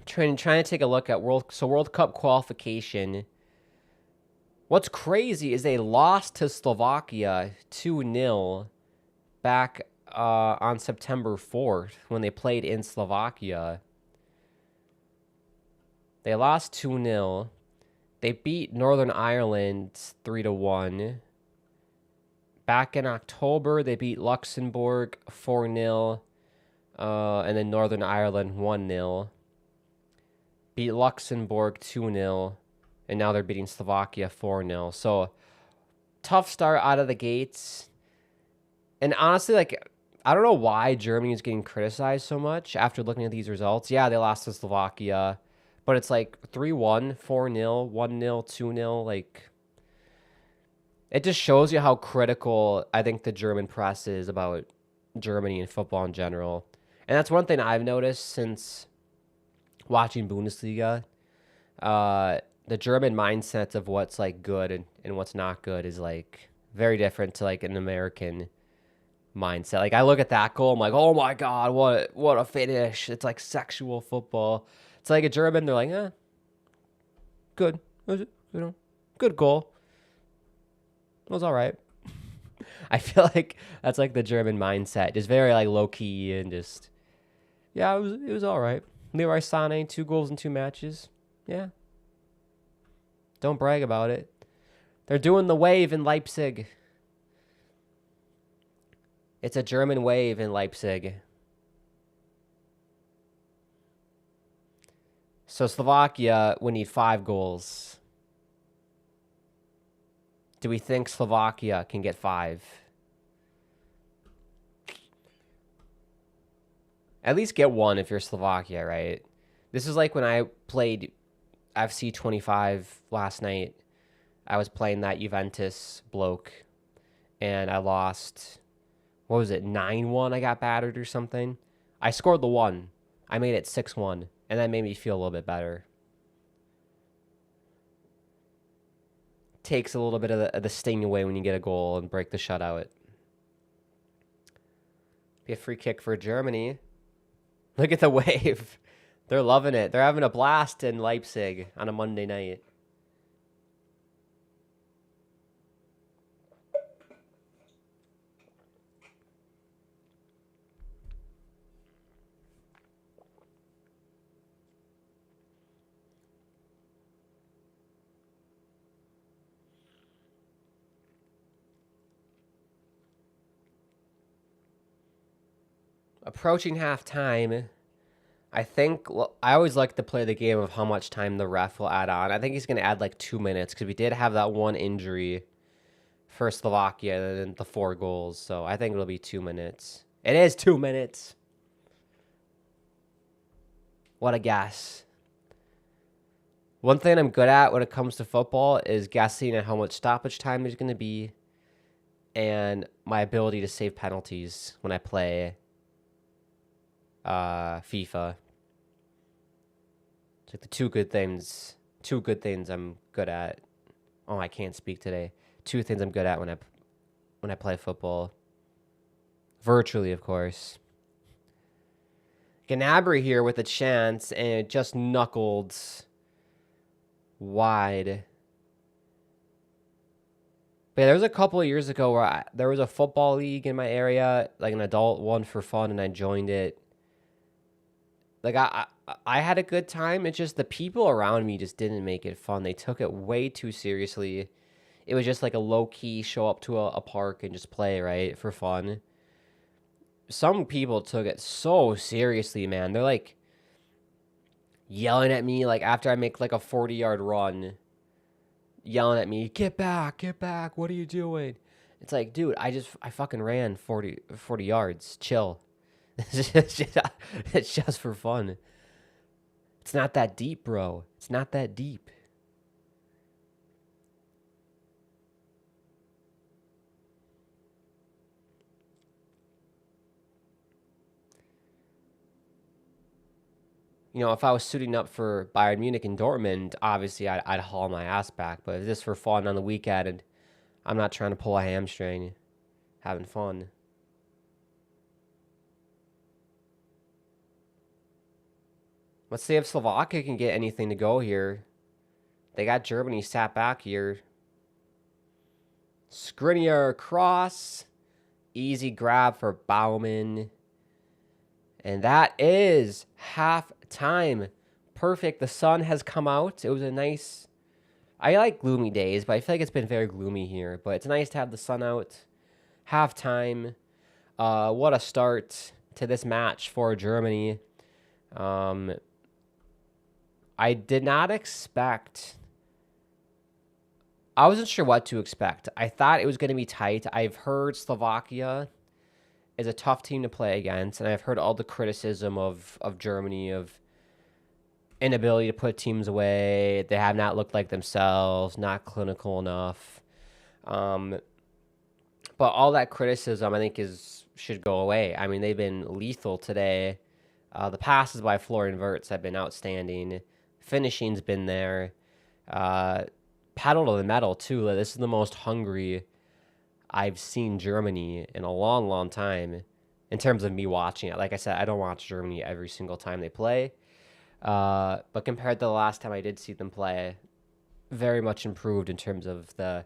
Speaker 1: Trying to take a look at World Cup qualification. What's crazy is they lost to Slovakia 2-0 back on September 4th when they played in Slovakia. They lost 2-0. They beat Northern Ireland 3-1. Back in October, they beat Luxembourg 4-0. And then Northern Ireland 1-0. Beat Luxembourg 2-0. And now they're beating Slovakia 4-0. So, tough start out of the gates. And honestly, I don't know why Germany is getting criticized so much after looking at these results. Yeah, they lost to Slovakia. But it's 3-1, 4-0, 1-0, 2-0. It just shows you how critical I think the German press is about Germany and football in general. And that's one thing I've noticed since watching Bundesliga. The German mindset of what's good and what's not good is very different to an American mindset. I look at that goal, I'm like, oh my God, what a finish. It's sexual football. It's a German, they're like, good. Good goal. It was all right. I feel like that's the German mindset. Just very low key and just, yeah, it was all right. Leroy Sané, 2 goals in 2 matches. Yeah. Don't brag about it. They're doing the wave in Leipzig. It's a German wave in Leipzig. So Slovakia would need 5 goals. Do we think Slovakia can get 5? At least get 1 if you're Slovakia, right? This is when I played FC 25 last night. I was playing that Juventus bloke, and I lost, what was it, 9-1? I got battered or something. I scored the 1. I made it 6-1, and that made me feel a little bit better. Takes a little bit of the sting away when you get a goal and break the shutout. Be a free kick for Germany. Look at the wave. They're loving it. They're having a blast in Leipzig on a Monday night. Approaching halftime. I always like to play the game of how much time the ref will add on. I think he's going to add 2 minutes because we did have that one injury for Slovakia and then the 4 goals. So I think it'll be 2 minutes. It is 2 minutes. What a guess. One thing I'm good at when it comes to football is guessing at how much stoppage time there's going to be and my ability to save penalties when I play FIFA. It's the two good things I'm good at. Oh, I can't speak today. 2 things I'm good at when I play football. Virtually, of course. Gnabry here with a chance, and it just knuckled wide. But yeah, there was a couple of years ago where there was a football league in my area, like an adult one for fun, and I joined it. Like I had a good time. It's just the people around me just didn't make it fun. They took it way too seriously. It was just like a low key show up to a park and just play, right, for fun. Some people took it so seriously, man. They're like yelling at me like after I make like a 40-yard run, yelling at me, get back, what are you doing? It's like, dude, I fucking ran 40 yards. Chill. It's just for fun. It's not that deep, bro. It's not that deep. You know, if I was suiting up for Bayern Munich and Dortmund, obviously I'd haul my ass back. But if this for fun on the weekend, and I'm not trying to pull a hamstring, having fun. Let's see if Slovakia can get anything to go here. They got Germany sat back here. Skriniar cross. Easy grab for Bauman. And that is halftime. Perfect. The sun has come out. It was a nice... I like gloomy days, but I feel like it's been very gloomy here. But it's nice to have the sun out. Halftime. What a start to this match for Germany. I did not expect... I wasn't sure what to expect. I thought it was going to be tight. I've heard Slovakia is a tough team to play against, and I've heard all the criticism of Germany, of inability to put teams away. They have not looked like themselves, not clinical enough. But all that criticism, I think, should go away. I mean, they've been lethal today. The passes by Florian Wirtz have been outstanding. Finishing's been there. Pedal to the metal, too. This is the most hungry I've seen Germany in a long, long time in terms of me watching it. Like I said, I don't watch Germany every single time they play. But compared to the last time I did see them play, very much improved in terms of the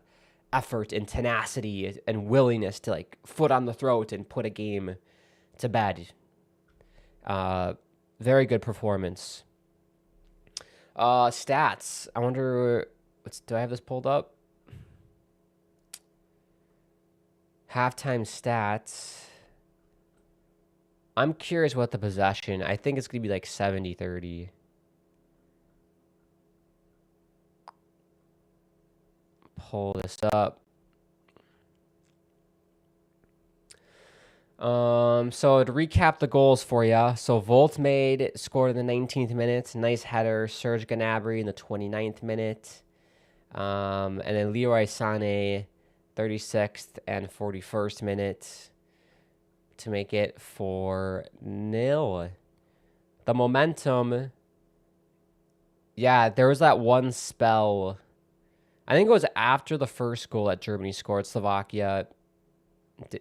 Speaker 1: effort and tenacity and willingness to like foot on the throat and put a game to bed. Very good performance. Stats. I wonder, do I have this pulled up? Halftime stats. I'm curious what the possession. I think it's going to be like 70-30. Pull this up. So to recap the goals for you. So Volt scored in the 19th minute. Nice header. Serge Gnabry in the 29th minute. And then Leroy Sané, 36th and 41st minute to make it 4-0. The momentum. Yeah, there was that one spell. I think it was after the first goal that Germany scored. Slovakia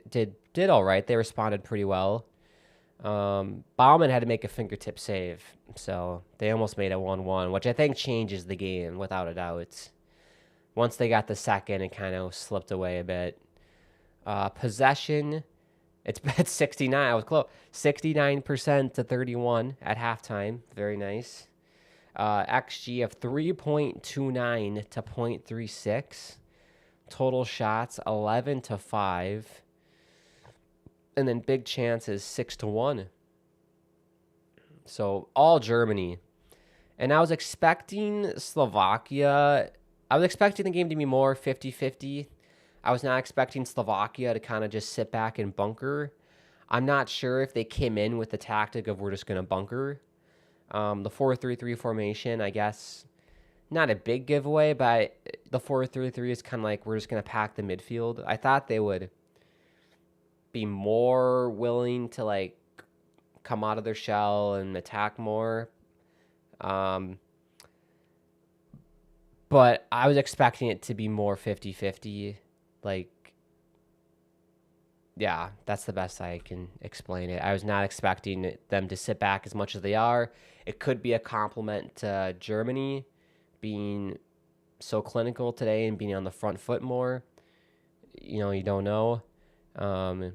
Speaker 1: did all right. They responded pretty well. Bauman had to make a fingertip save, so they almost made it 1-1, which I think changes the game without a doubt. Once they got the second, it kind of slipped away a bit. Possession, it's 69. I was close. 69% to 31 at halftime. Very nice. XG of 3.29 to 0.36. Total shots 11-5. And then big chances 6-1. So all Germany. And I was expecting Slovakia. I was expecting the game to be more 50-50. I was not expecting Slovakia to kind of just sit back and bunker. I'm not sure if they came in with the tactic of we're just going to bunker. The 4-3-3 formation, I guess, not a big giveaway, but the 4-3-3 is kind of like we're just going to pack the midfield. I thought they would be more willing to like come out of their shell and attack more. But I was expecting it to be more 50-50. Like Yeah, that's the best I can explain it. I was not expecting them to sit back as much as they are. It could be a compliment to Germany being so clinical today and being on the front foot more. You don't know. Um,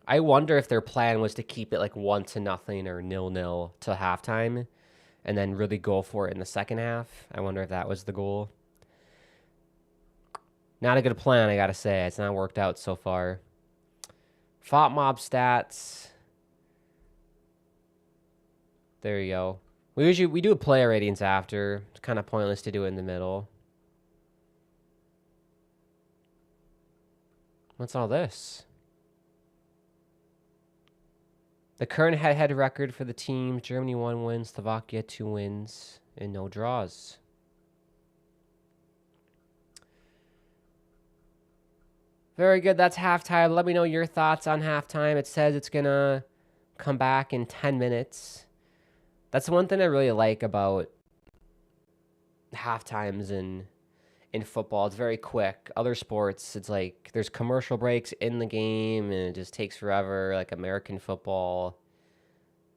Speaker 1: I wonder if their plan was to keep it like 1-0 or 0-0 till halftime and then really go for it in the second half. I wonder if that was the goal. Not a good plan, I gotta say. It's not worked out so far. Fought mob stats. There you go. We do player ratings after. It's kind of pointless to do it in the middle. What's all this? The current head-to-head record for the team: Germany 1 win, Slovakia 2 wins, and no draws. Very good. That's halftime. Let me know your thoughts on halftime. It says it's going to come back in 10 minutes. That's one thing I really like about halftimes in football. It's very quick. Other sports, it's like there's commercial breaks in the game and it just takes forever. Like American football,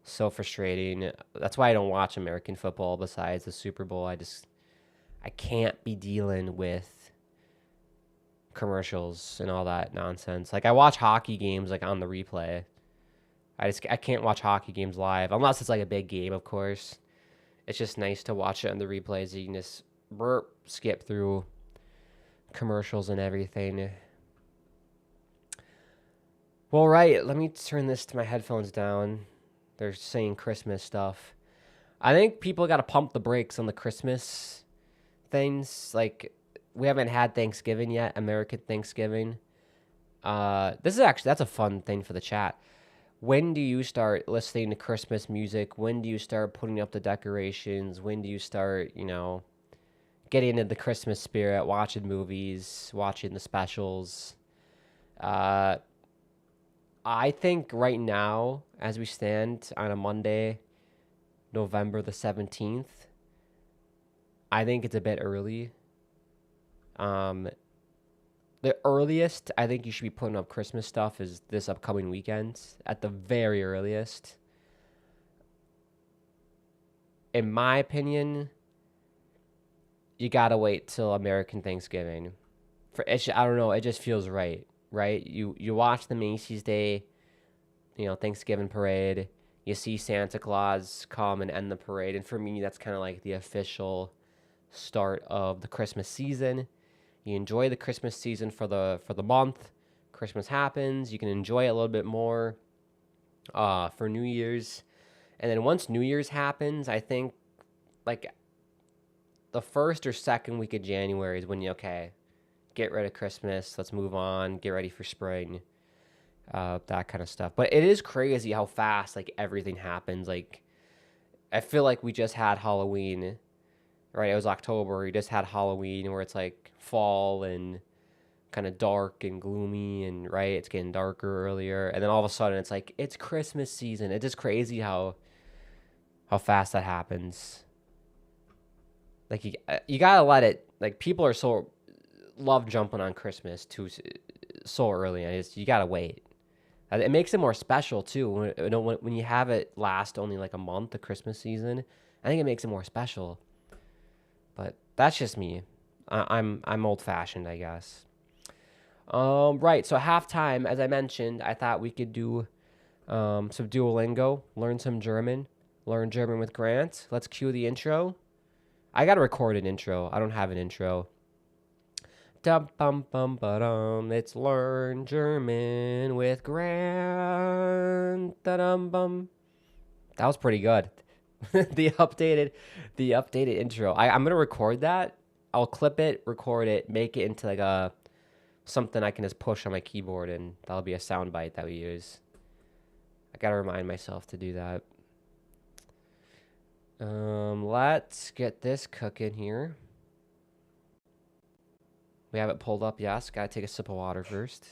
Speaker 1: so frustrating. That's why I don't watch American football besides the Super Bowl. I can't be dealing with commercials and all that nonsense. Like I watch hockey games like on the replay. I can't watch hockey games live unless it's like a big game, of course. It's just nice to watch it on the replays. You can just skip through commercials and everything. Well, right. Let me turn my headphones down. They're saying Christmas stuff. I think people got to pump the brakes on the Christmas things. Like, we haven't had Thanksgiving yet, American Thanksgiving. That's a fun thing for the chat. When do you start listening to Christmas music? When do you start putting up the decorations? When do you start, getting into the Christmas spirit, watching movies, watching the specials? I think right now, as we stand on a Monday, November the 17th, I think it's a bit early. The earliest I think you should be putting up Christmas stuff is this upcoming weekend, at the very earliest. In my opinion, you gotta wait till American Thanksgiving. I don't know. It just feels right, right? You watch the Macy's Day, Thanksgiving parade. You see Santa Claus come and end the parade, and for me, that's kind of like the official start of the Christmas season. You enjoy the Christmas season for the month. Christmas happens. You can enjoy it a little bit more for New Year's. And then once New Year's happens, I think like the first or second week of January is when get rid of Christmas. Let's move on. Get ready for spring. That kind of stuff. But it is crazy how fast like everything happens. Like I feel like we just had Halloween. Right, it was October. We just had Halloween where it's like fall and kind of dark and gloomy, and right, it's getting darker earlier, and then all of a sudden it's Christmas season. It's just crazy how fast that happens. Like you gotta let it. Like people are so love jumping on Christmas too so early, and you gotta wait. It makes it more special too when you have it last only like a month, the Christmas season. I think it makes it more special. But that's just me. I'm old fashioned, I guess. Right. So halftime, as I mentioned, I thought we could do some Duolingo, learn some German, learn German with Grant. Let's cue the intro. I gotta record an intro. I don't have an intro. Dum bum bum ba-dum. It's learn German with Grant. Da dum bum. That was pretty good. the updated intro. I'm gonna record that. I'll clip it, record it, make it into like something I can just push on my keyboard, and that'll be a soundbite that we use. I gotta remind myself to do that. Let's get this cooking here. We have it pulled up, yes. Gotta take a sip of water first.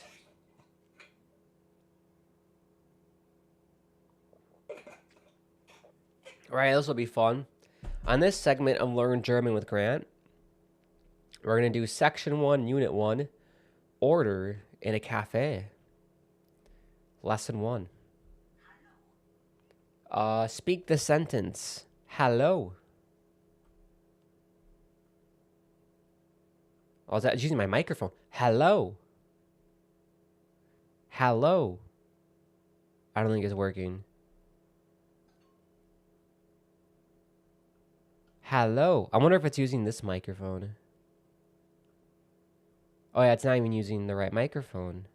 Speaker 1: All right, this will be fun. On this segment of Learn German with Grant, we're going to do Section 1, Unit 1, Order in a Cafe. Lesson 1. Speak the sentence. Hello. Oh, I was using my microphone. Hello. Hello. I don't think it's working. Hello. I wonder if it's using this microphone. Oh, yeah, it's not even using the right microphone.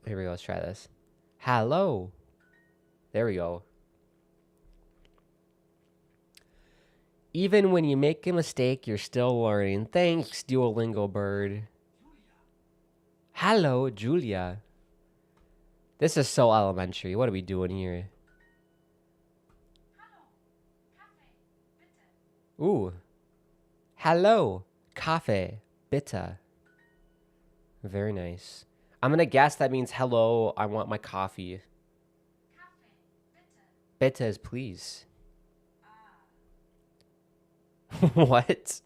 Speaker 1: Here we go. Let's try this. Hello. There we go. Even when you make a mistake, you're still learning. Thanks, Duolingo bird. Hello, Julia. This is so elementary. What are we doing here? Ooh. Hello, cafe, bitte. Very nice. I'm going to guess that means hello, I want my coffee. Bitte is please. What?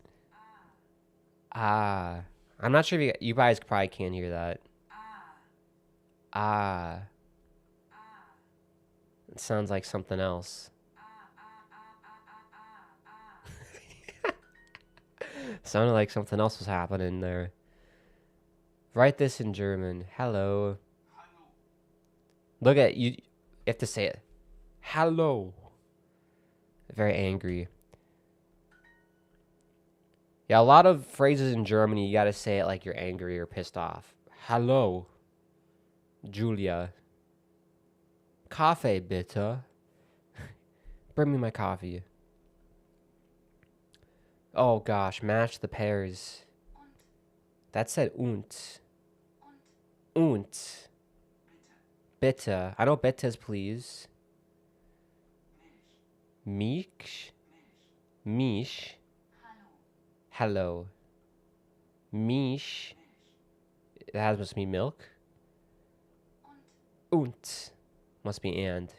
Speaker 1: Ah. I'm not sure if you guys probably can't hear that. Ah. It sounds like something else. Sounded like something else was happening there. Write this in German. Hello. Look at you. You have to say it. Hello. Very angry. Yeah, a lot of phrases in Germany, you gotta say it like you're angry or pissed off. Hello, Julia. Kaffee, bitte. Bring me my coffee. Oh gosh, match the pairs. That said und. Und. Bitte. I know bitte is please. Mich. Mich. Hello. Mich. That must be milk. Und. Must be and.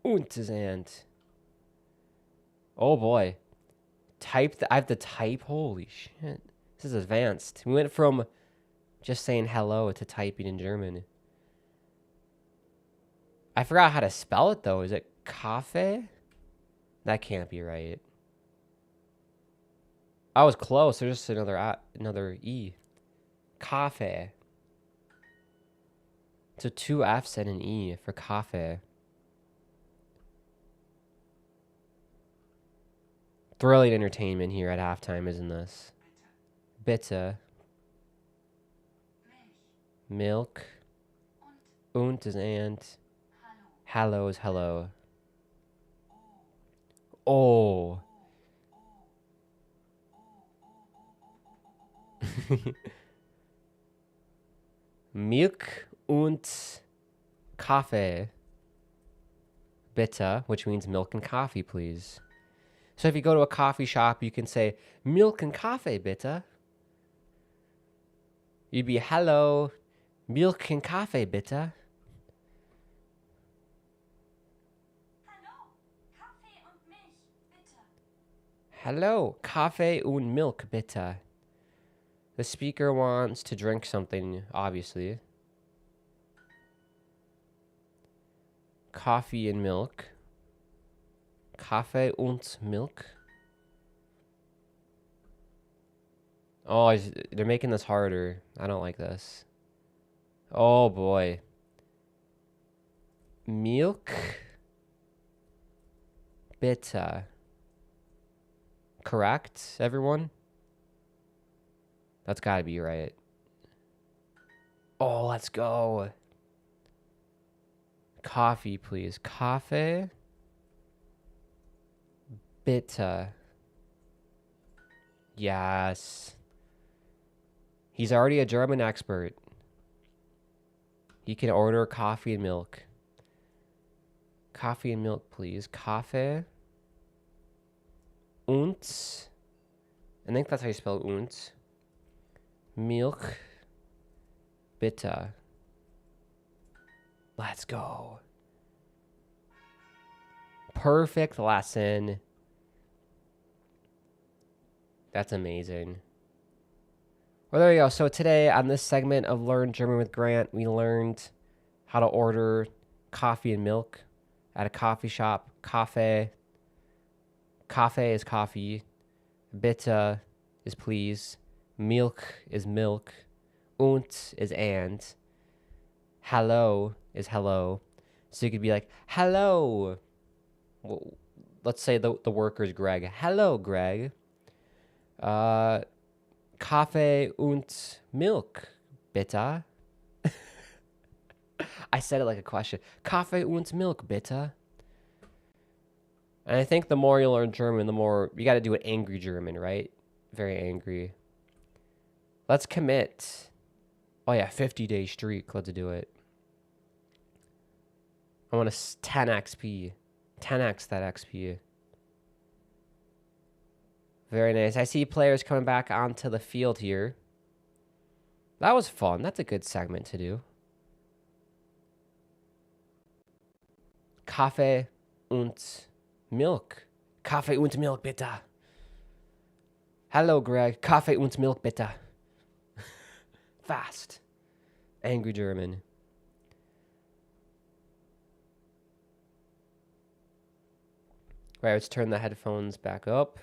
Speaker 1: Und is and. Oh boy. I have to type. Holy shit. This is advanced. We went from just saying hello to typing in German. I forgot how to spell it though. Is it Kaffee? That can't be right. I was close. There's just another E. Kaffee. So 2 F's and an E for Kaffee. Thrilling entertainment here at halftime, isn't this? Bitte. Milk. Und is and. Hello is hello. Oh. Milk und Kaffee. Bitte, which means milk and coffee, please. So if you go to a coffee shop, you can say, milk and coffee, bitte. You'd be, hello, milk and coffee, bitte. Hello, Kaffee und Milk, bitte. The speaker wants to drink something, obviously. Coffee and milk. Kaffee und Milk. Oh, they're making this harder. I don't like this. Oh, boy. Milk. Bitte. Correct, everyone? That's gotta be right. Oh, let's go. Coffee, please. Kaffee. Bitte. Yes. He's already a German expert. He can order coffee and milk. Coffee and milk, please. Kaffee. Und. I think that's how you spell und. Milk. Bitte. Let's go. Perfect lesson. That's amazing. Well, there you go. So today on this segment of Learn German with Grant, we learned how to order coffee and milk at a coffee shop. Kaffee is coffee. Bitte is please. Milk is milk. Und is and. Hello is hello. So you could be like, hello. Well, let's say the worker's Greg. Hello, Greg. Kaffee und Milk, bitte. I said it like a question. Kaffee und Milk, bitte. And I think the more you learn German, the more you got to do it angry German, right? Very angry. Let's commit. Oh yeah, 50-day streak. Let's do it. I want to 10 XP. 10x that XP. Very nice. I see players coming back onto the field here. That was fun. That's a good segment to do. Kaffee und Milk. Kaffee und Milk, bitte. Hello, Greg. Kaffee und Milk, bitte. Fast. Angry German. Right, let's turn the headphones back up.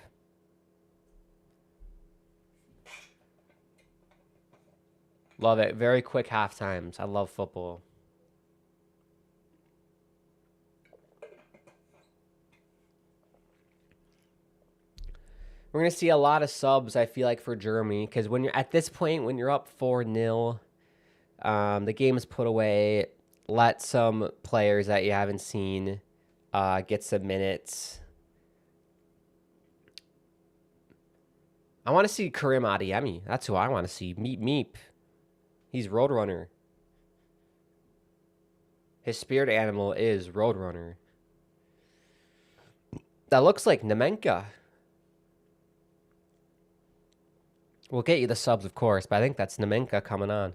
Speaker 1: Love it. Very quick half times. I love football. We're going to see a lot of subs, I feel like, for Germany. Because when you're at this point, when you're up 4-0, the game is put away. Let some players that you haven't seen get some minutes. I want to see Karim Adeyemi. That's who I want to see. Meep Meep. He's Roadrunner. His spirit animal is Roadrunner. That looks like Nemenka. We'll get you the subs, of course, but I think that's Nemenka coming on.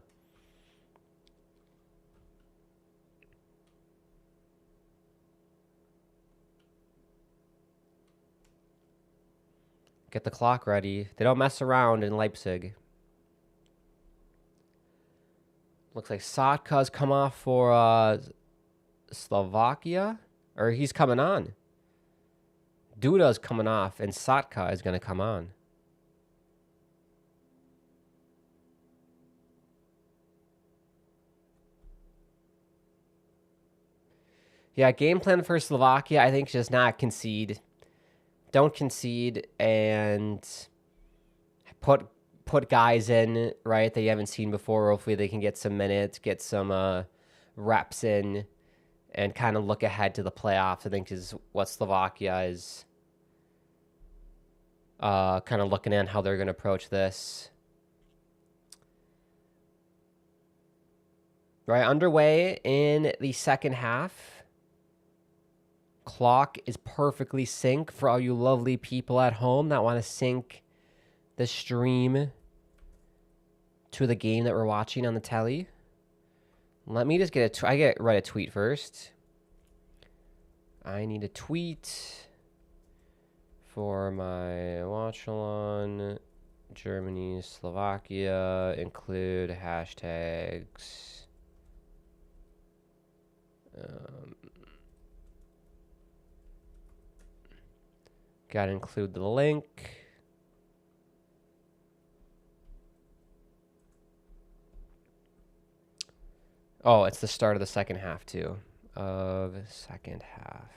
Speaker 1: Get the clock ready. They don't mess around in Leipzig. Looks like Satka's come off for Slovakia. Or he's coming on. Duda's coming off, and Satka is going to come on. Yeah, game plan for Slovakia, I think, just not concede. Don't concede and put guys in, right, that you haven't seen before. Hopefully they can get some minutes, get some reps in, and kind of look ahead to the playoffs, I think, is what Slovakia is kind of looking at how they're going to approach this. Right, underway in the second half. Clock is perfectly sync for all you lovely people at home that want to sync the stream to the game that we're watching on the telly. Let me just get write a tweet first. I need a tweet for my Watchalong, Germany, Slovakia, include hashtags. Gotta include the link. Oh, it's the start of the second half, too. Of second half.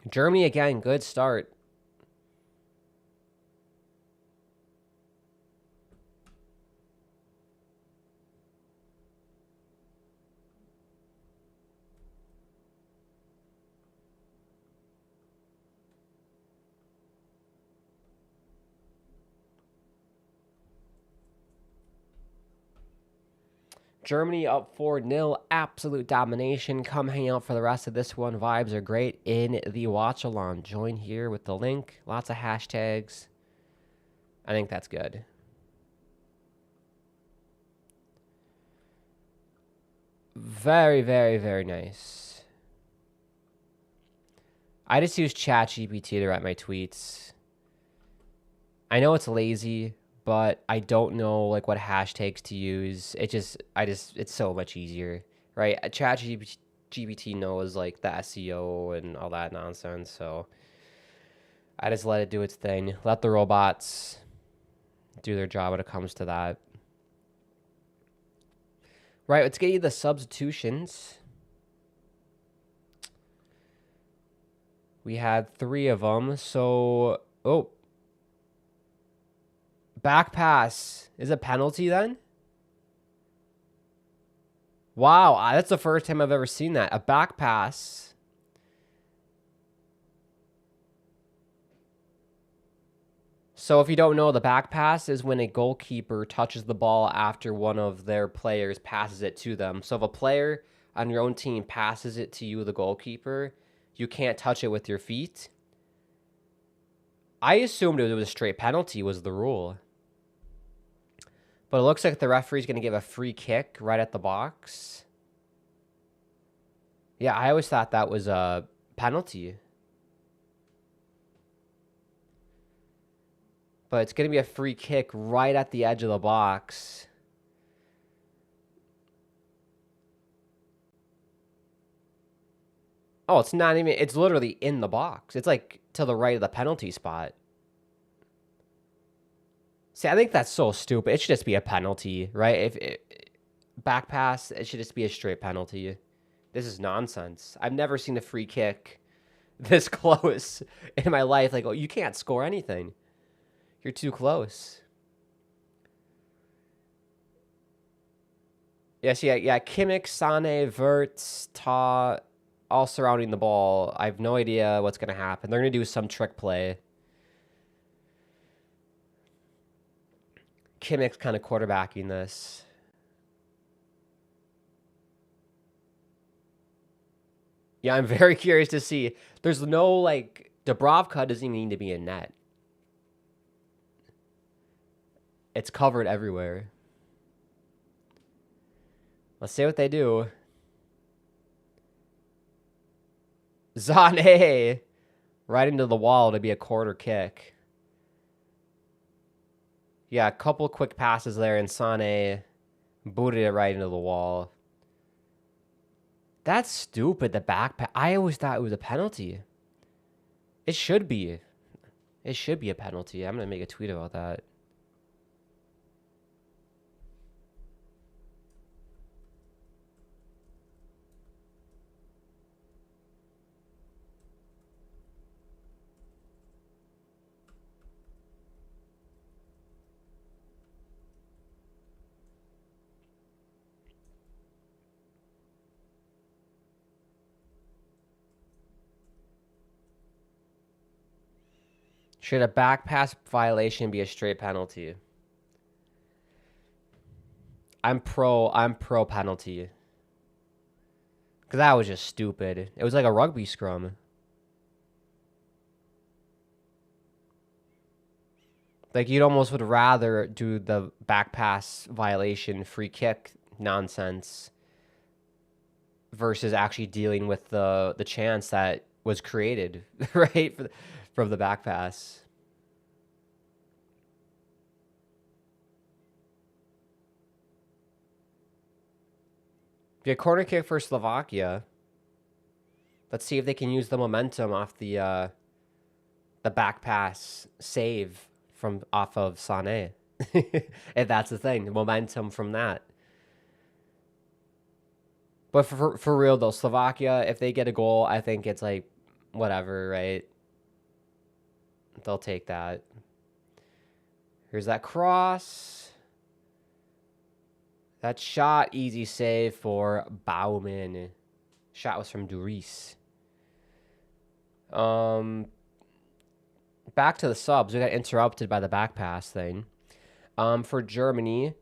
Speaker 1: Germany, again, good start. Germany up 4-0, absolute domination. Come hang out for the rest of this one. Vibes are great in the Watchalong. Join here with the link. Lots of hashtags. I think that's good. Very, very, very nice. I just use ChatGPT to write my tweets. I know it's lazy, but I don't know like what hashtags to use. It's so much easier, right? ChatGPT knows like the SEO and all that nonsense, so I just let it do its thing. Let the robots do their job when it comes to that. Right, let's get you the substitutions. We had 3 of them, so back pass is a penalty then? Wow, that's the first time I've ever seen that. A back pass. So if you don't know, the back pass is when a goalkeeper touches the ball after one of their players passes it to them. So if a player on your own team passes it to you, the goalkeeper, you can't touch it with your feet. I assumed it was a straight penalty was the rule. But it looks like the referee's going to give a free kick right at the box. Yeah, I always thought that was a penalty. But it's going to be a free kick right at the edge of the box. Oh, it's not even, it's literally in the box. It's like to the right of the penalty spot. See, I think that's so stupid. It should just be a penalty, right? If back pass, it should just be a straight penalty. This is nonsense. I've never seen a free kick this close in my life. Like, oh, you can't score anything. You're too close. Yes, yeah. Kimmich, Sane, Verts, Ta, all surrounding the ball. I have no idea what's going to happen. They're going to do some trick play. Kimmich's kind of quarterbacking this. Yeah, I'm very curious to see. There's no, like, Dubravka doesn't even need to be in net. It's covered everywhere. Let's see what they do. Zane! Right into the wall to be a quarter kick. Yeah, a couple quick passes there, and Sane booted it right into the wall. That's stupid, the back pass. I always thought it was a penalty. It should be. It should be a penalty. I'm going to make a tweet about that. Should a back pass violation be a straight penalty? I'm pro penalty. Because that was just stupid. It was like a rugby scrum. Like, you'd almost would rather do the back pass violation free kick nonsense versus actually dealing with the chance that was created, right, from the back pass. Yeah, corner kick for Slovakia. Let's see if they can use the momentum off the back pass save from off of Sané. If that's the thing, the momentum from that. But for real though, Slovakia, if they get a goal, I think it's like whatever, right? They'll take that. Here's that cross. That shot, easy save for Bauman. Shot was from Duris. Back to the subs. We got interrupted by the back pass thing. For Germany,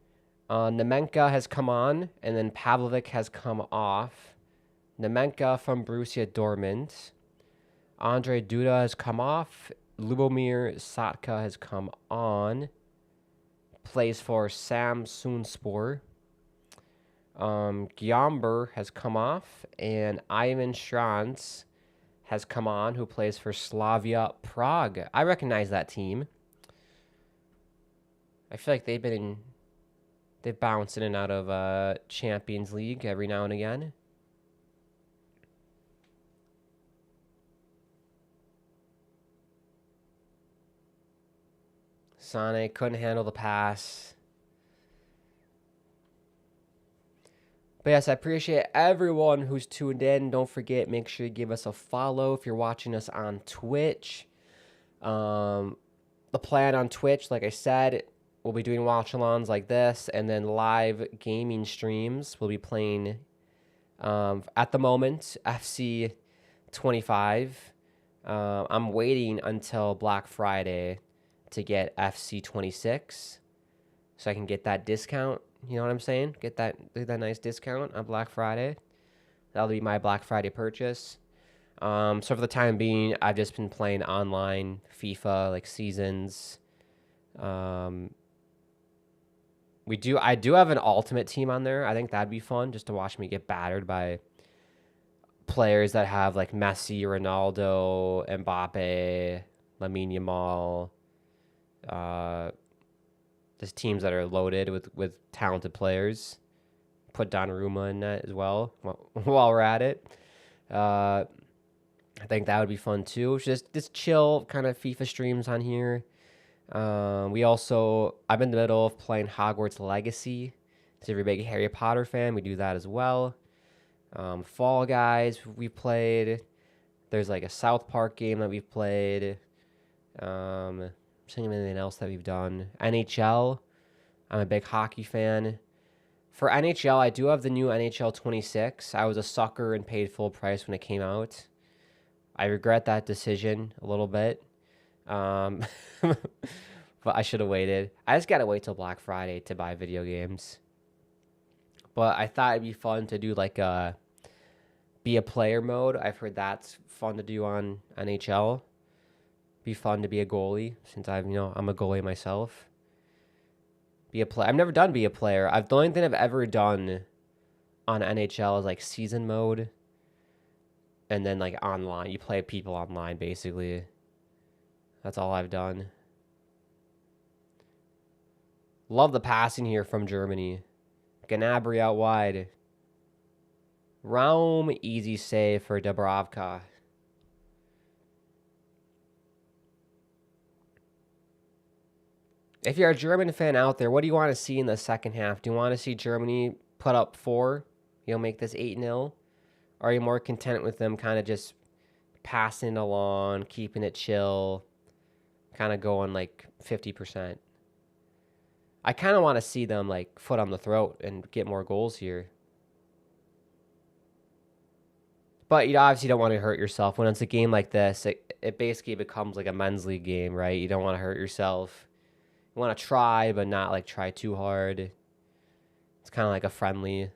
Speaker 1: Nemenka has come on, and then Pavlovic has come off. Nemenka from Borussia Dortmund. Andre Duda has come off. Lubomir Satka has come on. Plays for Samsunspor. Gyamber has come off, and Ivan Schranz has come on, who plays for Slavia Prague. I recognize that team. I feel like they've bounced in and out of Champions League every now and again. Sane couldn't handle the pass. But yes, I appreciate everyone who's tuned in. Don't forget, make sure you give us a follow if you're watching us on Twitch. The plan on Twitch, like I said, we'll be doing watch-alongs like this, and then live gaming streams. We'll be playing, at the moment, FC 25. I'm waiting until Black Friday to get FC 26 so I can get that discount. You know what I'm saying? Get that nice discount on Black Friday. That'll be my Black Friday purchase. So for the time being, I've just been playing online FIFA, like seasons. I do have an ultimate team on there. I think that'd be fun just to watch me get battered by players that have like Messi, Ronaldo, Mbappe, Lamine Yamal. There's teams that are loaded with talented players. Put Donnarumma in that as well while we're at it. I think that would be fun too. Just chill kind of FIFA streams on here. I'm in the middle of playing Hogwarts Legacy. So if you're a big Harry Potter fan, we do that as well. Fall Guys, we played. There's like a South Park game that we've played. Seeing anything else that we've done. NHL, I'm a big hockey fan. For NHL, I do have the new NHL 26. I was a sucker and paid full price when it came out. I regret that decision a little bit. But I should have waited. I just gotta wait till Black Friday to buy video games. But I thought it'd be fun to do like a be a player mode. I've heard that's fun to do on NHL. Be fun to be a goalie since I'm a goalie myself. Be a player. I've never done be a player. The only thing I've ever done on NHL is like season mode, and then like online. You play people online basically. That's all I've done. Love the passing here from Germany. Gnabry out wide. Raum, easy save for Dubravka. If you're a German fan out there, what do you want to see in the second half? Do you want to see Germany put up 4? Make this 8-0? Or are you more content with them kind of just passing it along, keeping it chill, kind of going like 50%? I kind of want to see them like foot on the throat and get more goals here. But you obviously don't want to hurt yourself. When it's a game like this, it basically becomes like a men's league game, right? You don't want to hurt yourself. You want to try, but not like try too hard. It's kind of like a friendly.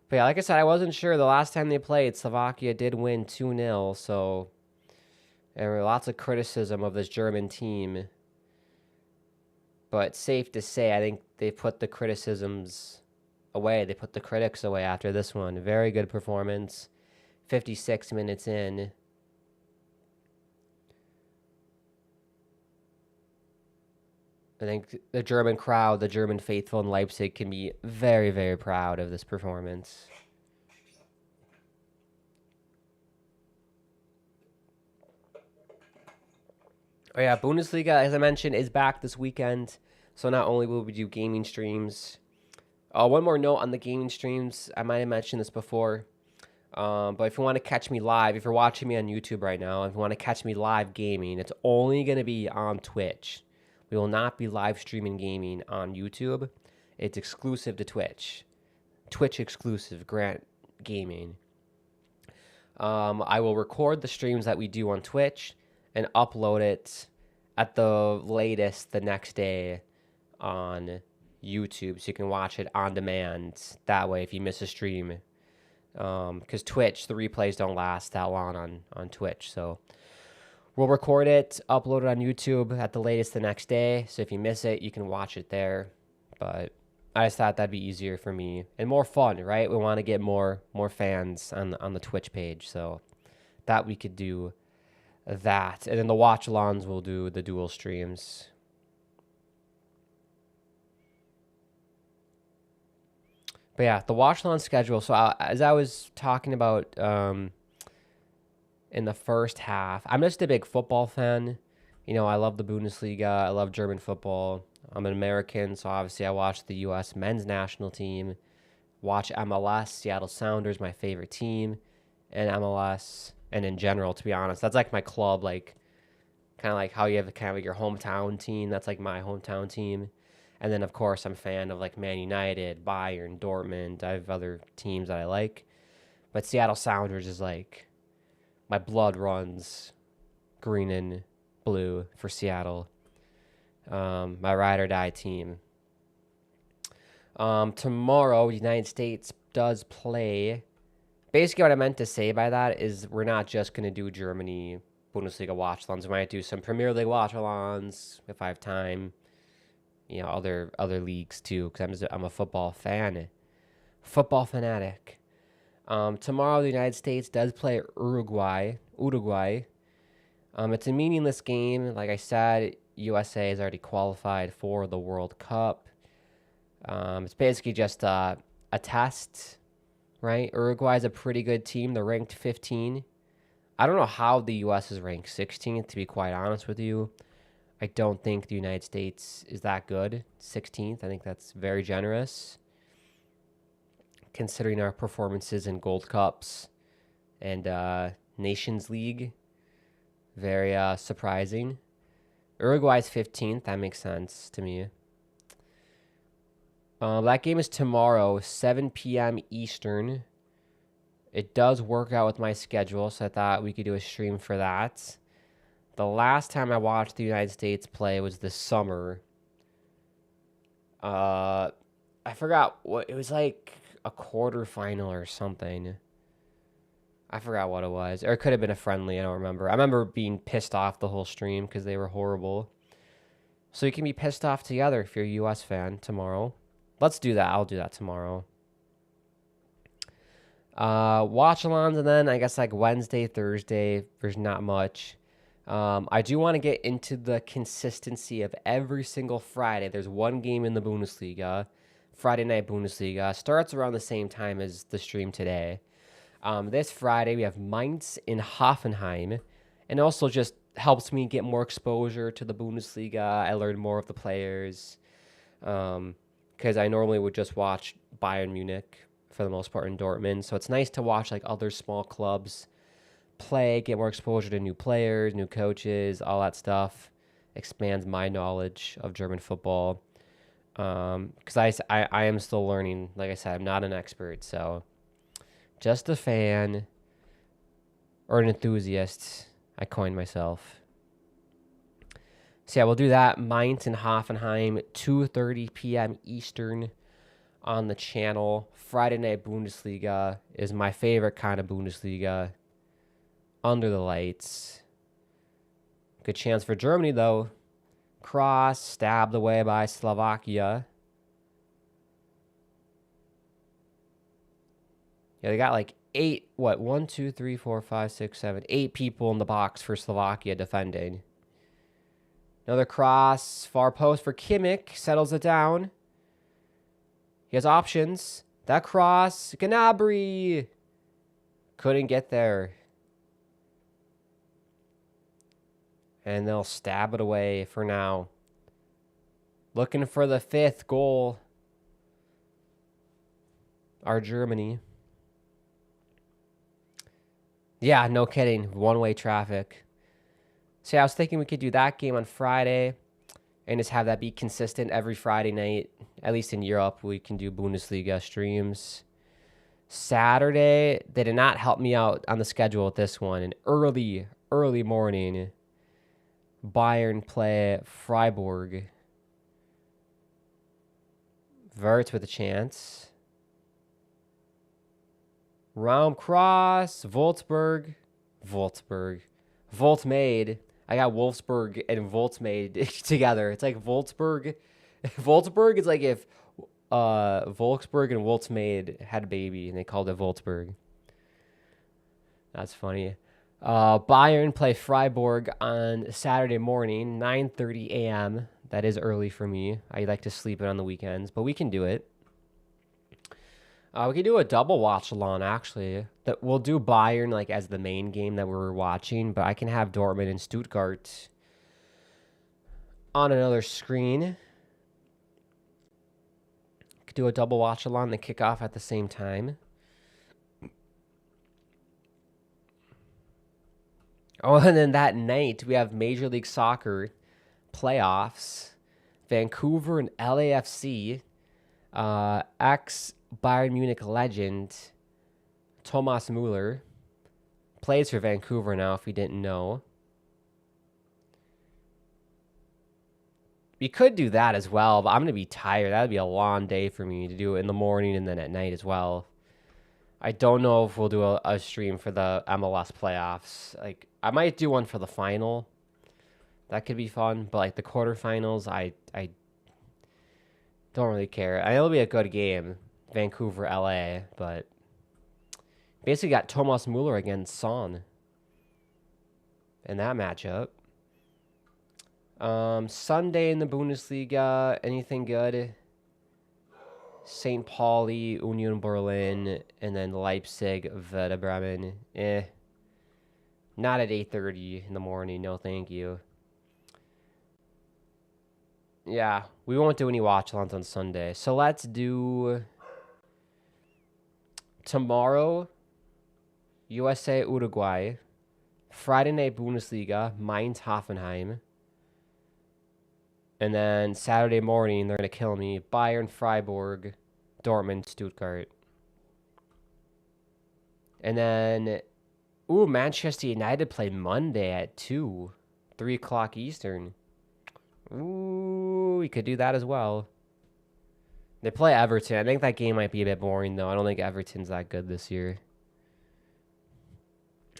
Speaker 1: But yeah, like I said, I wasn't sure. The last time they played, Slovakia did win 2-0. So there were lots of criticism of this German team. But safe to say, I think they put the criticisms away. They put the critics away after this one. Very good performance. 56 minutes in. I think the German crowd, the German faithful in Leipzig can be very, very proud of this performance. Oh yeah, Bundesliga, as I mentioned, is back this weekend. So not only will we do gaming streams. One more note on the gaming streams. I might have mentioned this before. But if you want to catch me live, if you're watching me on YouTube right now, if you want to catch me live gaming, it's only going to be on Twitch. We will not be live streaming gaming on YouTube. It's exclusive to Twitch. Twitch exclusive, Grant Gaming. I will record the streams that we do on Twitch and upload it at the latest the next day on YouTube, so you can watch it on demand. That way, if you miss a stream, because Twitch, the replays don't last that long on Twitch. So we'll record it, upload it on YouTube at the latest the next day. So if you miss it, you can watch it there. But I just thought that'd be easier for me and more fun, right? We want to get more fans on the Twitch page, so that we could do that. And then the watch-alongs will do the dual streams. But yeah, the watch-along schedule. So as I was talking about in the first half, I'm just a big football fan. You know, I love the Bundesliga. I love German football. I'm an American, so obviously I watch the U.S. men's national team, watch MLS, Seattle Sounders, my favorite team, and MLS, and in general, to be honest. That's like my club, like kind of like how you have kind of like your hometown team. That's like my hometown team. And then, of course, I'm a fan of like Man United, Bayern, Dortmund. I have other teams that I like. But Seattle Sounders is like, my blood runs green and blue for Seattle. My ride or die team. Tomorrow, the United States does play. Basically, what I meant to say by that is we're not just going to do Germany Bundesliga watch-alongs. We might do some Premier League watch-alongs if I have time. You know, other leagues too, because I'm a football fan, football fanatic. Tomorrow, the United States does play Uruguay. It's a meaningless game. Like I said, USA has already qualified for the World Cup. It's basically just a test, right? Uruguay is a pretty good team. They're ranked 15. I don't know how the U.S. is ranked 16th, to be quite honest with you. I don't think the United States is that good. 16th, I think that's very generous, considering our performances in Gold Cups and Nations League. Very surprising. Uruguay's 15th. That makes sense to me. That game is tomorrow, 7 p.m. Eastern. It does work out with my schedule, so I thought we could do a stream for that. The last time I watched the United States play was this summer. I forgot what it was, like a quarterfinal or something. I forgot what it was. Or it could have been a friendly, I don't remember. I remember being pissed off the whole stream because they were horrible. So you can be pissed off together if you're a U.S. fan tomorrow. Let's do that. I'll do that tomorrow. Watch-alongs, and then I guess like Wednesday, Thursday, there's not much. I do want to get into the consistency of every single Friday. There's one game in the Bundesliga. Friday night Bundesliga. Starts around the same time as the stream today. This Friday, we have Mainz in Hoffenheim. And also just helps me get more exposure to the Bundesliga. I learn more of the players. Because I normally would just watch Bayern Munich for the most part in Dortmund. So it's nice to watch like other small clubs play, get more exposure to new players, new coaches, all that stuff. Expands my knowledge of German football. Because I am still learning. Like I said, I'm not an expert, so just a fan or an enthusiast, I coined myself. So yeah, we'll do that. Mainz and Hoffenheim, 2:30 p.m. Eastern on the channel. Friday night Bundesliga is my favorite kind of Bundesliga. Under the lights. Good chance for Germany, though. Cross, stabbed away by Slovakia. Yeah, they got like 8 people in the box for Slovakia defending. Another cross, far post for Kimmich, settles it down. He has options. That cross, Gnabry couldn't get there. And they'll stab it away for now. Looking for the 5th goal. Our Germany. Yeah, no kidding. One-way traffic. So yeah, I was thinking we could do that game on Friday and just have that be consistent every Friday night. At least in Europe, we can do Bundesliga streams. Saturday, they did not help me out on the schedule with this one. An early morning. Bayern play Freiburg. Wirtz with a chance. Raum cross. Wolfsburg. Voltmade. I got Wolfsburg and Voltmade together. It's like Wolfsburg. Wolfsburg is like if Volksburg and Voltmade had a baby and they called it Wolfsburg. That's funny. Bayern play Freiburg on Saturday morning, 9:30 a.m. That is early for me. I like to sleep in on the weekends, but we can do it. We can do a double watch along actually. That we'll do Bayern like as the main game that we're watching, but I can have Dortmund and Stuttgart on another screen. Could do a double watch along and kick off at the same time. Oh, and then that night we have Major League Soccer playoffs. Vancouver and LAFC. Ex Bayern Munich legend Thomas Müller plays for Vancouver now, if you didn't know. We could do that as well, but I'm going to be tired. That would be a long day for me to do it in the morning and then at night as well. I don't know if we'll do a stream for the MLS playoffs. Like, I might do one for the final. That could be fun, but like the quarterfinals, I don't really care. I know it'll be a good game, Vancouver, LA, but basically got Thomas Müller against Son in that matchup. Sunday in the Bundesliga, anything good? St. Pauli, Union Berlin, and then Leipzig, Werder Bremen. Not at 8:30 in the morning. No, thank you. Yeah, we won't do any watch-alongs on Sunday. So let's do tomorrow, USA, Uruguay. Friday night Bundesliga, Mainz, Hoffenheim. And then Saturday morning, they're going to kill me. Bayern, Freiburg, Dortmund, Stuttgart. And then, Manchester United play Monday at 2, 3 o'clock Eastern. We could do that as well. They play Everton. I think that game might be a bit boring, though. I don't think Everton's that good this year.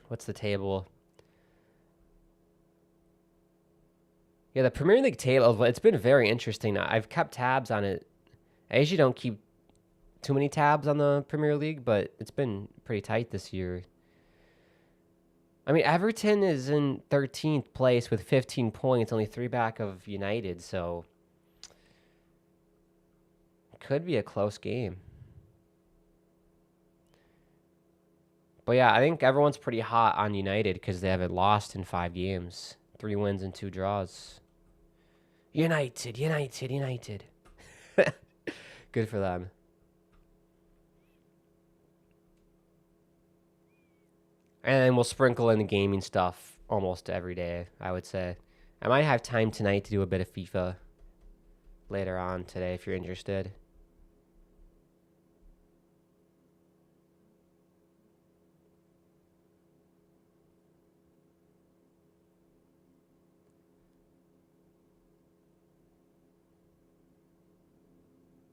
Speaker 1: What's the table? Yeah, the Premier League table, it's been very interesting. I've kept tabs on it. I usually don't keep too many tabs on the Premier League, but it's been pretty tight this year. I mean, Everton is in 13th place with 15 points, only 3 back of United, so could be a close game. But yeah, I think everyone's pretty hot on United because they haven't lost in 5 games. 3 wins and 2 draws. United. Good for them. And then we'll sprinkle in the gaming stuff almost every day, I would say. I might have time tonight to do a bit of FIFA later on today if you're interested.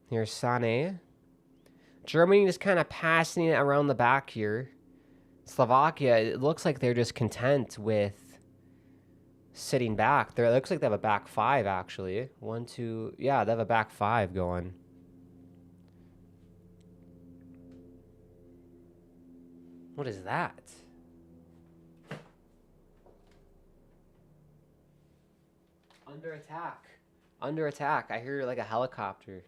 Speaker 1: Here's Sané. Germany just kind of passing it around the back here. Slovakia, it looks like they're just content with sitting back. It looks like they have a back 5, actually. 1, 2... Yeah, they have a back 5 going. What is that? Under attack. Under attack. I hear like a helicopter.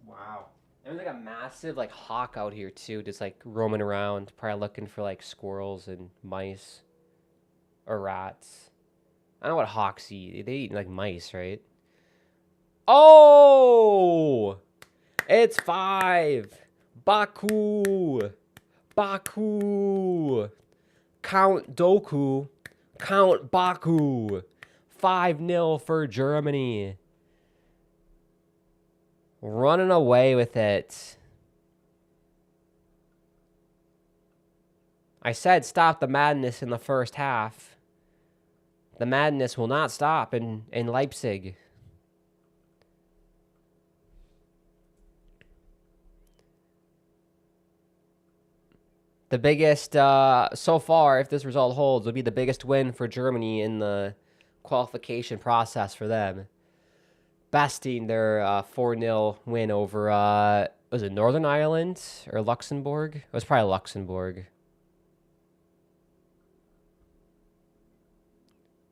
Speaker 1: Wow. There's like a massive like hawk out here too, just like roaming around, probably looking for like squirrels and mice or rats. I don't know what hawks eat. They eat like mice, right? Oh! It's 5. Baku. Count Doku. Count Baku. 5-0 for Germany. Running away with it. I said stop the madness in the first half. The madness will not stop in Leipzig. The biggest, so far, if this result holds, would be the biggest win for Germany in the qualification process for them. Besting their 4-0 win over, was it Northern Ireland or Luxembourg? It was probably Luxembourg.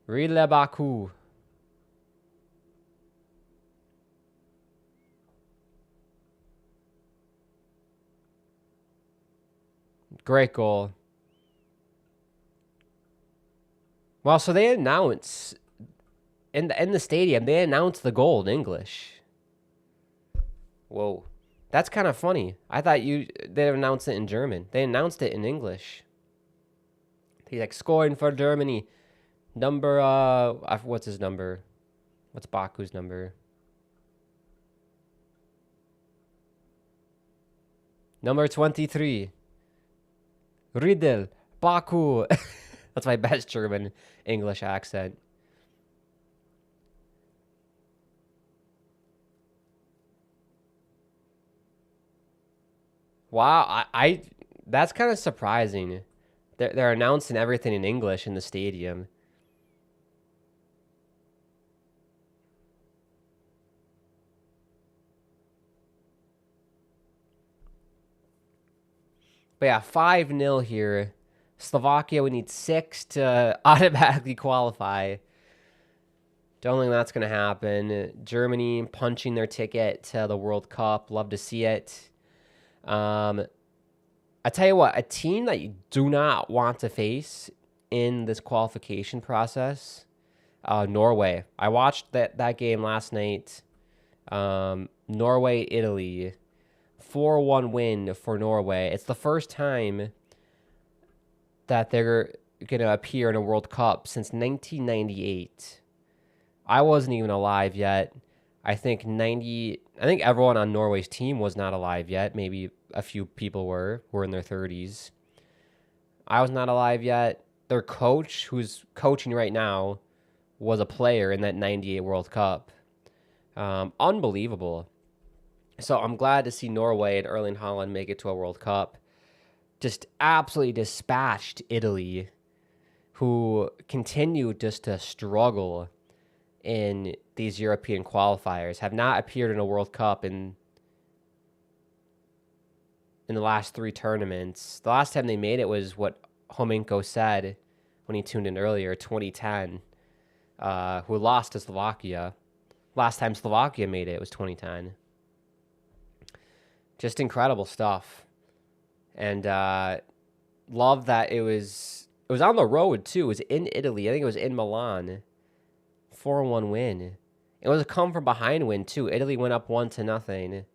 Speaker 1: Rile Baku. Great goal. Well, so they announce in the stadium, they announced the goal in English. Whoa. That's kind of funny. I thought they announced it in German. They announced it in English. He's like scoring for Germany. Number what's his number? What's Baku's number? Number 23. Riedel Baku. That's my best German English accent. Wow, I that's kind of surprising. They're announcing everything in English in the stadium. But yeah, 5-0 here. Slovakia, we need 6 to automatically qualify. Don't think that's going to happen. Germany punching their ticket to the World Cup. Love to see it. I tell you what, a team that you do not want to face in this qualification process, Norway. I watched that game last night. Norway, Italy. 4-1 win for Norway. It's the first time that they're going to appear in a World Cup since 1998. I wasn't even alive yet. I think everyone on Norway's team was not alive yet. Maybe a few people were in their 30s. I was not alive yet. Their coach, who's coaching right now, was a player in that 98 World Cup. Unbelievable. So I'm glad to see Norway and Erling Haaland make it to a World Cup. Just absolutely dispatched Italy, who continue just to struggle in these European qualifiers, have not appeared in a World Cup in the last 3 tournaments. The last time they made it was what Homenko said when he tuned in earlier, 2010, who lost to Slovakia. Last time Slovakia made it was 2010. Just incredible stuff. And love that it was on the road too. It was in Italy. I think it was in Milan. 4-1 win. It was a come from behind win too. Italy went up 1-0,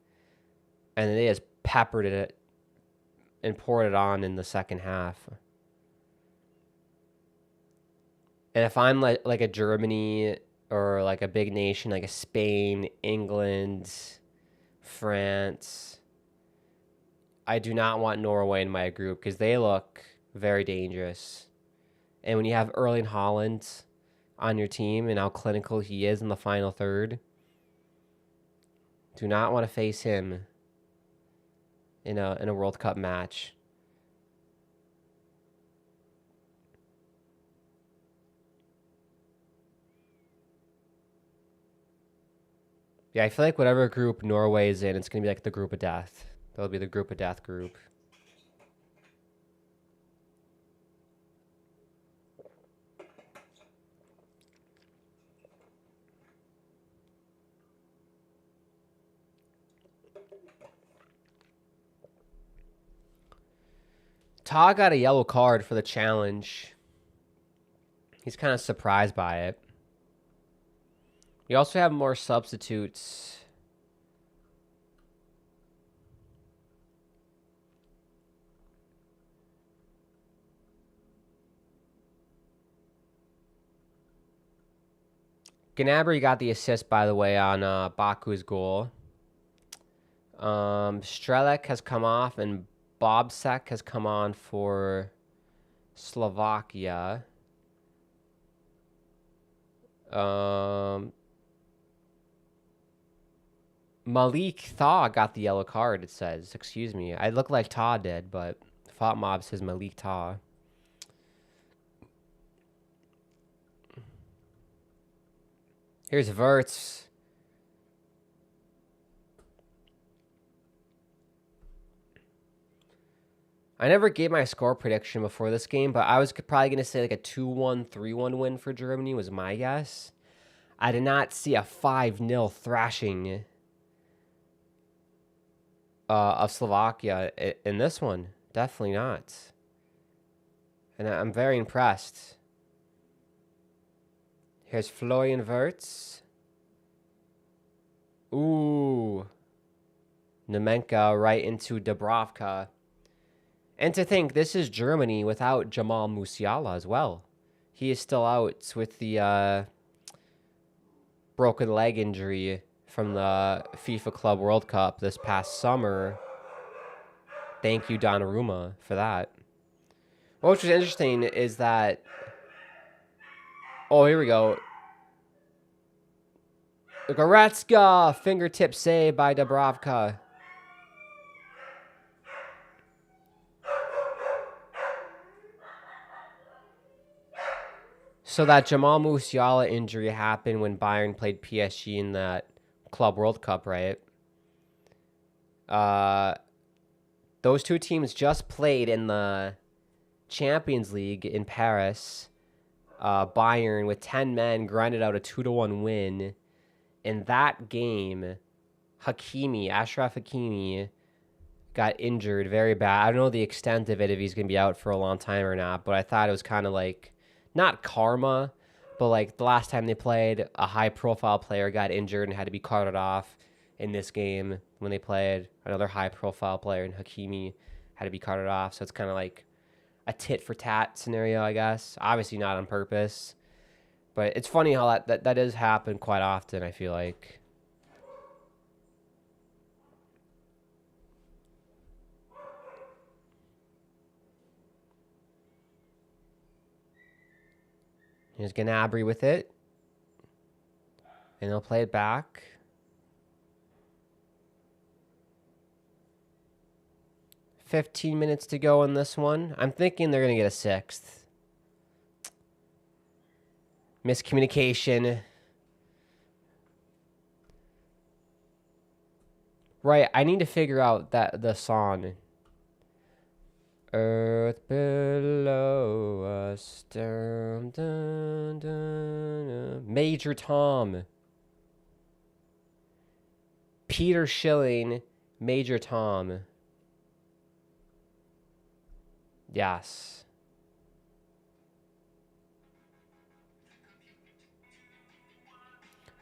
Speaker 1: and they just peppered it and poured it on in the second half. And if I'm like a Germany or like a big nation like a Spain, England, France, I do not want Norway in my group because they look very dangerous. And when you have Erling Haaland on your team and how clinical he is in the final third, do not want to face him in a World Cup match. Yeah, I feel like whatever group Norway is in, it's going to be like the group of death. That'll be the group of death group. Ta got a yellow card for the challenge. He's kind of surprised by it. We also have more substitutes. Gnabry got the assist, by the way, on Baku's goal. Strelec has come off, and Bobsek has come on for Slovakia. Malik Thaw got the yellow card, it says. Excuse me. I look like Thaw did, but Fought Mob says Malik Thaw. Here's Verts. I never gave my score prediction before this game, but I was probably going to say like a 2-1, 3-1 win for Germany was my guess. I did not see a 5-0 thrashing of Slovakia in this one. Definitely not. And I'm very impressed. Here's Florian Wirtz. Ooh. Nemenka right into Dubravka. And to think, this is Germany without Jamal Musiala as well. He is still out with the broken leg injury from the FIFA Club World Cup this past summer. Thank you, Donnarumma, for that. What was interesting is that... Oh, here we go. Goretzka! Fingertip save by Dubravka. So that Jamal Musiala injury happened when Bayern played PSG in that Club World Cup, right? Those two teams just played in the Champions League in Paris. Bayern, with 10 men, grinded out a 2-1 win. In that game, Ashraf Hakimi, got injured very bad. I don't know the extent of it, if he's going to be out for a long time or not, but I thought it was kind of like, not karma, but like the last time they played, a high-profile player got injured and had to be carted off. In this game, when they played, another high-profile player, and Hakimi had to be carted off. So it's kind of like a tit-for-tat scenario, I guess. Obviously not on purpose. But it's funny how that does happen quite often, I feel like. Here's Gnabry with it. And he'll play it back. $15 minutes to go in this one. I'm thinking they're going to get a sixth. Miscommunication. Right, I need to figure out the song. Earth below us. Dun, dun, dun, dun. Major Tom. Peter Schilling. Major Tom. Yes.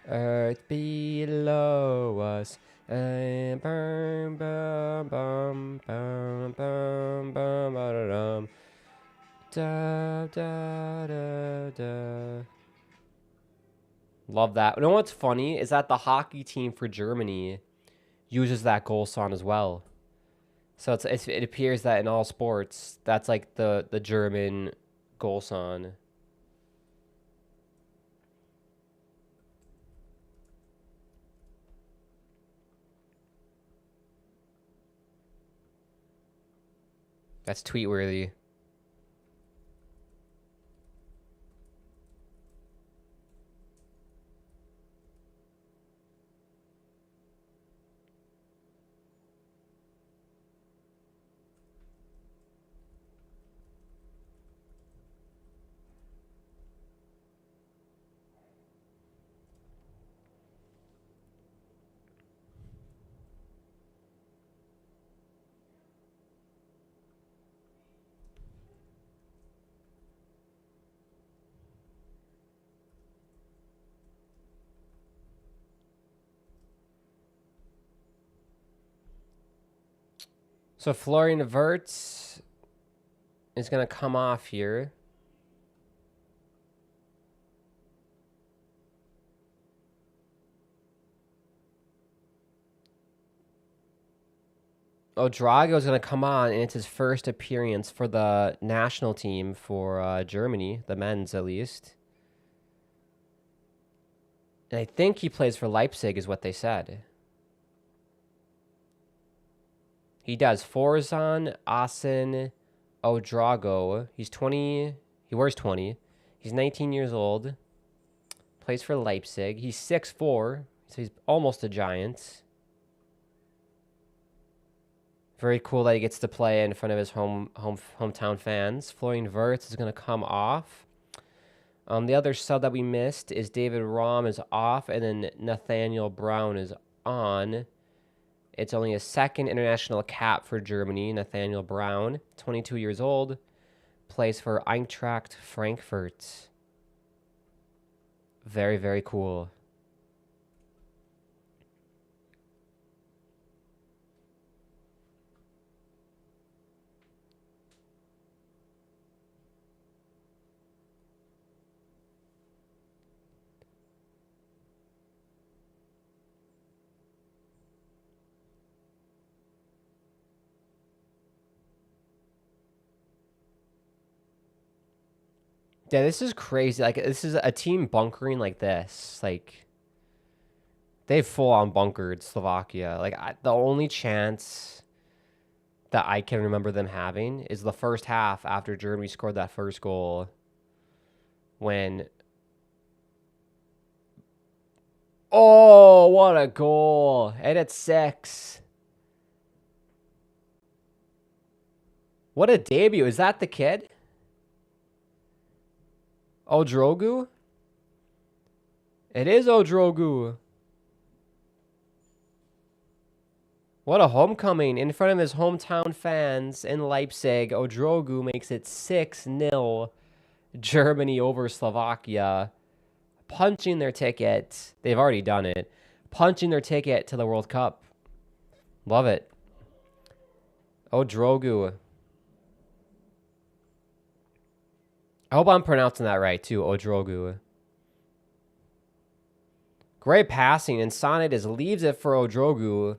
Speaker 1: Earth below us. Bum, bum, bum, bum, bum, bum, ba-da-dum. Da, da, da, da. Love that. You know what's funny is that the hockey team for Germany uses that goal song as well. So it appears that in all sports, that's like the German goal song. That's tweet worthy. So Florian Wirtz is going to come off here. Drago's going to come on, and it's his first appearance for the national team for Germany, the men's at least. And I think he plays for Leipzig, is what they said. He does. Forzan Asen Odrago. He's 20. He wears 20. He's 19 years old. Plays for Leipzig. He's 6'4", so he's almost a giant. Very cool that he gets to play in front of his hometown fans. Florian Wirtz is going to come off. The other sub that we missed is David Raum is off, and then Nathaniel Brown is on. It's only a second international cap for Germany. Nathaniel Brown, 22 years old, plays for Eintracht Frankfurt. Very, very cool. Yeah, this is crazy. Like, this is a team bunkering like this. Like, they've full-on bunkered Slovakia. Like, the only chance that I can remember them having is the first half after Germany scored that first goal when... Oh, what a goal. And it's 6. What a debut. Is that the kid? Odrogu? It is Odrogu. What a homecoming in front of his hometown fans in Leipzig. Odrogu makes it 6-0 Germany over Slovakia. Punching their ticket. They've already done it. Punching their ticket to the World Cup. Love it. Odrogu. I hope I'm pronouncing that right, too. Odrogu. Great passing, and Sané just leaves it for Odrogu.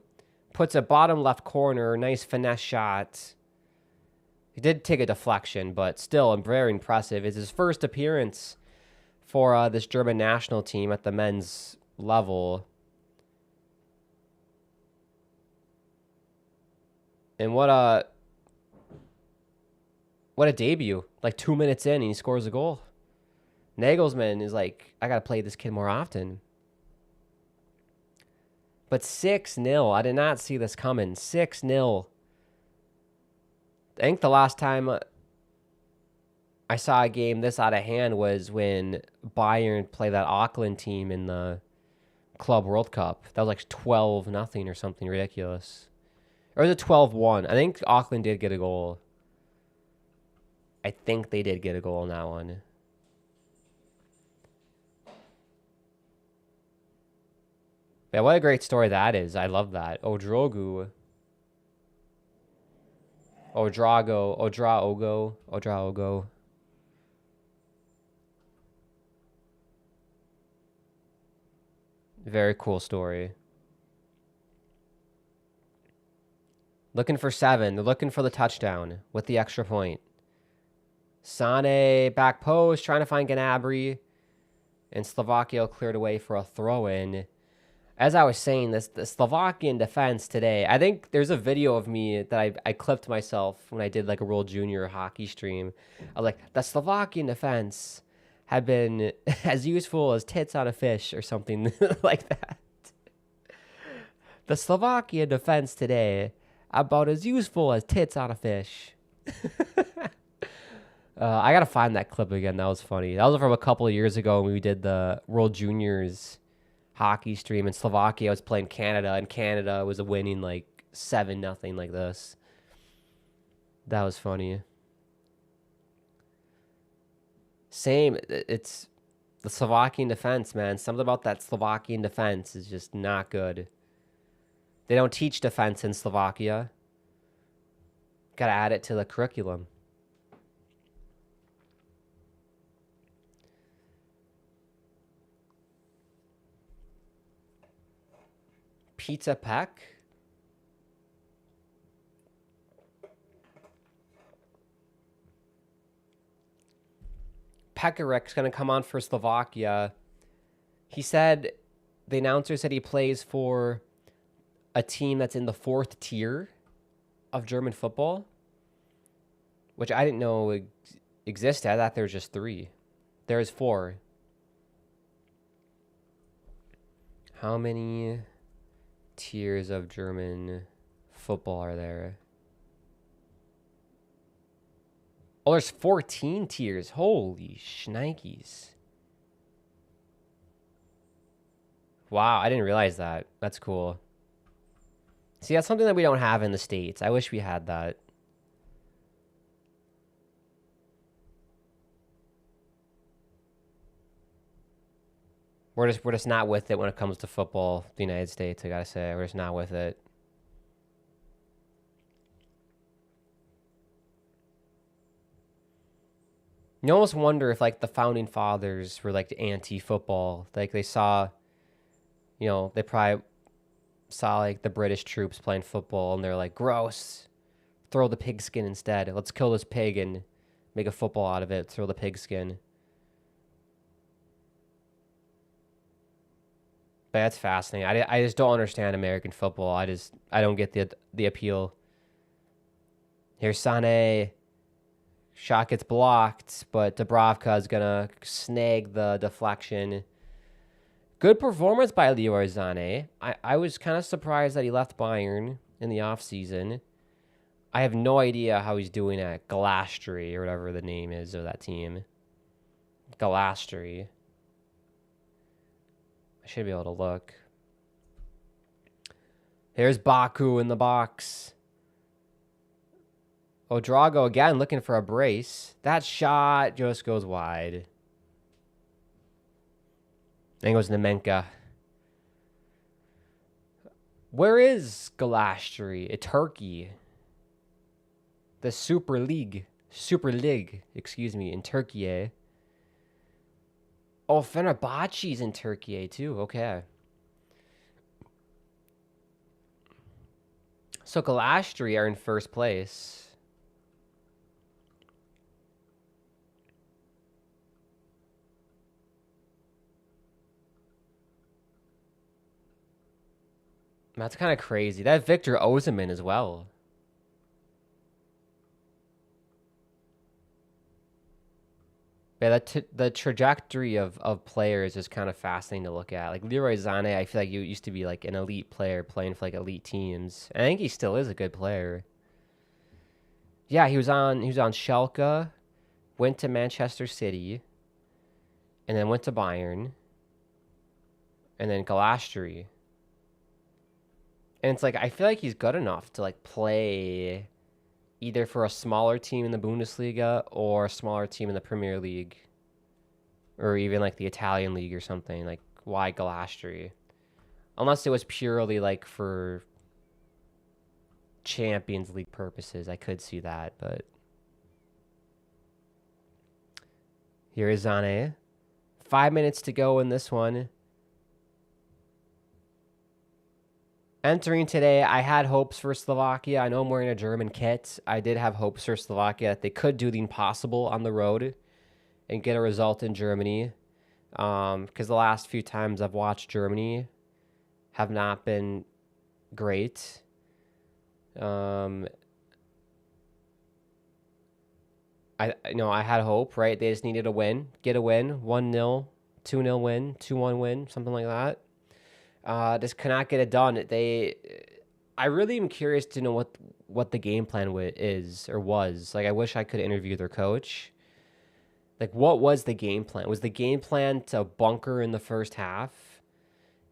Speaker 1: Puts a bottom left corner. Nice finesse shot. He did take a deflection, but still very impressive. It's his first appearance for this German national team at the men's level. And what a debut. Like 2 minutes in, and he scores a goal. Nagelsmann is like, I got to play this kid more often. But 6-0. I did not see this coming. 6-0. I think the last time I saw a game this out of hand was when Bayern played that Auckland team in the Club World Cup. That was like 12-0 or something ridiculous. Or was it 12-1? I think Auckland did get a goal. I think they did get a goal on that one. Yeah, what a great story that is. I love that. Odrogu. Odraogo. Very cool story. Looking for 7. They're looking for the touchdown with the extra point. Sané back post, trying to find Gnabry. And Slovakia cleared away for a throw-in. As I was saying, the Slovakian defense today, I think there's a video of me that I clipped myself when I did like a World Junior hockey stream. I was like, the Slovakian defense had been as useful as tits on a fish or something like that. The Slovakian defense today, about as useful as tits on a fish. I got to find that clip again. That was funny. That was from a couple of years ago when we did the World Juniors hockey stream, and Slovakia was playing Canada, and Canada was winning like 7-0 like this. That was funny. Same. It's the Slovakian defense, man. Something about that Slovakian defense is just not good. They don't teach defense in Slovakia. Got to add it to the curriculum. Pizza Peck? Pekarek's going to come on for Slovakia. He said, the announcer said he plays for a team that's in the 4th tier of German football, which I didn't know existed. I thought there was just 3. There's 4. How many tiers of German football are there? Oh, there's 14 tiers. Holy shnikes. Wow, I didn't realize that. That's cool. See, that's something that we don't have in the States. I wish we had that. We're just not with it when it comes to football, the United States, I gotta say. We're just not with it. You almost wonder if, like, the founding fathers were, like, anti-football. Like, they saw, they probably saw, like, the British troops playing football, and they're like, gross. Throw the pigskin instead. Let's kill this pig and make a football out of it. Throw the pigskin. But that's fascinating. I just don't understand American football. I don't get the appeal. Here's Sané. Shot gets blocked, but Dubravka is gonna snag the deflection. Good performance by Leroy Sané. I was kind of surprised that he left Bayern in the offseason. I have no idea how he's doing at Galatasaray or whatever the name is of that team. Galatasaray. I should be able to look. Here's Baku in the box. Odrago again looking for a brace. That shot just goes wide. Then goes Nemenka. Where is Galatasaray? Turkey. The Super League, in Turkey. Oh, Fenerbahce's in Turkey too. Okay. So Galatasaray are in first place. That's kind of crazy. That Victor Osimhen as well. Yeah, the trajectory of players is kind of fascinating to look at. Like Leroy Sané, I feel like he used to be like an elite player playing for like elite teams. And I think he still is a good player. Yeah, he was on Schalke, went to Manchester City, and then went to Bayern, and then Galatasaray. And it's like I feel like he's good enough to like play either for a smaller team in the Bundesliga or a smaller team in the Premier League, or even like the Italian league or something. Like, why Galatasaray? Unless it was purely like for Champions League purposes, I could see that. But here is Zane. 5 minutes to go in this one. Entering today, I had hopes for Slovakia. I know I'm wearing a German kit. I did have hopes for Slovakia that they could do the impossible on the road and get a result in Germany. Because the last few times I've watched Germany have not been great. I had hope, right? They just needed a win, get a win, 1-0, 2-0 win, 2-1 win, something like that. Just cannot get it done. I really am curious to know what the game plan is or was. Like, I wish I could interview their coach. Like, what was the game plan? Was the game plan to bunker in the first half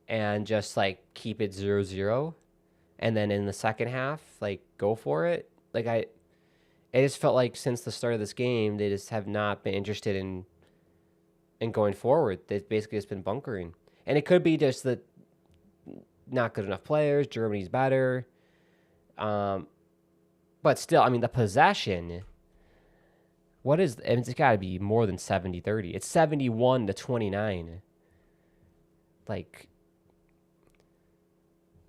Speaker 1: and just like keep it 0-0, and then in the second half, like, go for it? Like, it just felt like since the start of this game, they just have not been interested in going forward. They've basically just been bunkering, and it could be just that. Not good enough players. Germany's better. But still, I mean, the possession, it's got to be more than 70-30. It's 71-29. Like,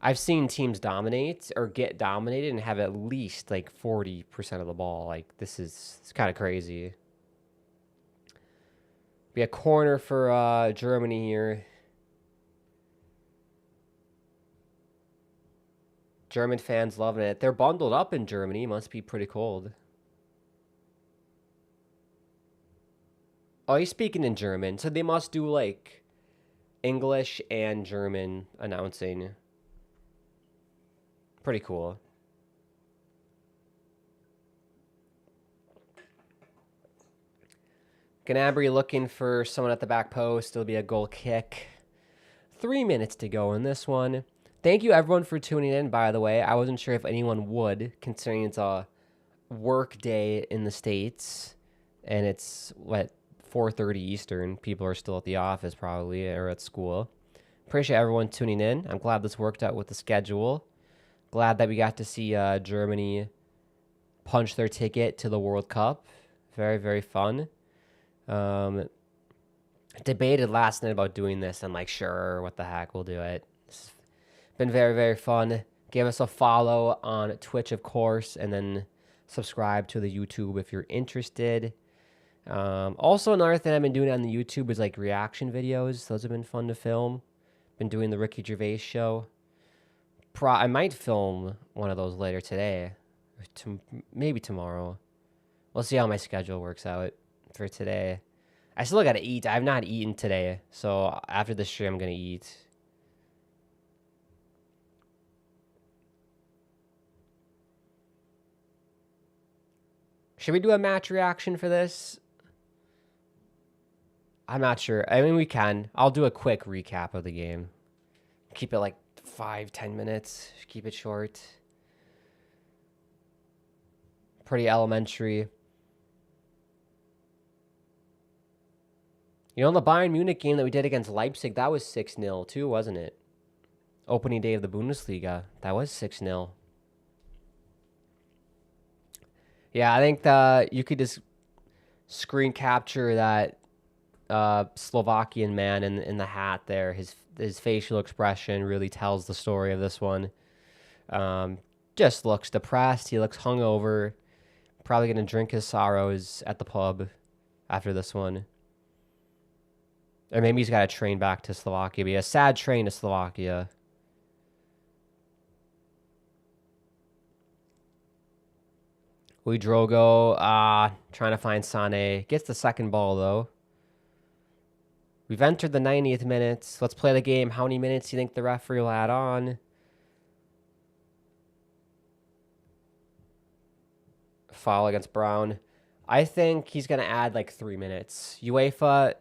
Speaker 1: I've seen teams dominate or get dominated and have at least like 40% of the ball. Like, it's kind of crazy. Be a corner for Germany here. German fans loving it. They're bundled up in Germany. Must be pretty cold. Oh, he's speaking in German. So they must do like English and German announcing. Pretty cool. Gnabry looking for someone at the back post. It'll be a goal kick. 3 minutes to go in this one. Thank you, everyone, for tuning in, by the way. I wasn't sure if anyone would, considering it's a work day in the States. And it's, 4:30 Eastern. People are still at the office, probably, or at school. Appreciate everyone tuning in. I'm glad this worked out with the schedule. Glad that we got to see Germany punch their ticket to the World Cup. Very, very fun. Debated last night about doing this. I'm like, sure, what the heck, we'll do it. It's been very, very fun. Give us a follow on Twitch, of course, and then subscribe to the YouTube if you're interested. Also, another thing I've been doing on the YouTube is like reaction videos. Those have been fun to film. Been doing the Ricky Gervais show. I might film one of those later today, or maybe tomorrow. We'll see how my schedule works out for today. I still got to eat. I've not eaten today, so after this stream, I'm going to eat. Should we do a match reaction for this? I'm not sure. I mean, we can. I'll do a quick recap of the game. Keep it like 5-10 minutes. Keep it short. Pretty elementary. You know, the Bayern Munich game that we did against Leipzig, that was 6-0 too, wasn't it? Opening day of the Bundesliga. That was 6-0. Yeah, I think you could just screen capture that Slovakian man in the hat there. His facial expression really tells the story of this one. Just looks depressed. He looks hungover. Probably going to drink his sorrows at the pub after this one. Or maybe he's got a train back to Slovakia. Be a sad train to Slovakia. Drogo, trying to find Sané. Gets the second ball, though. We've entered the 90th minute. Let's play the game. How many minutes do you think the referee will add on? Foul against Brown. I think he's going to add like 3 minutes. UEFA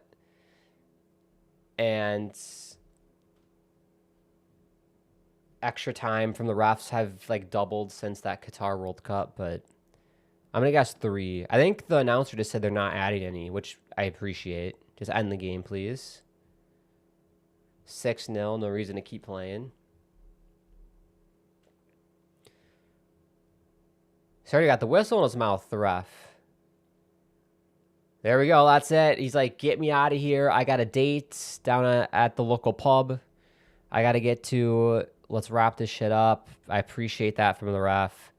Speaker 1: and extra time from the refs have like doubled since that Qatar World Cup, but I'm going to guess 3. I think the announcer just said they're not adding any, which I appreciate. Just end the game, please. 6-0, no reason to keep playing. He's already got the whistle in his mouth, the ref. There we go, that's it. He's like, get me out of here. I got a date down at the local pub. I got to get to, let's wrap this shit up. I appreciate that from the ref.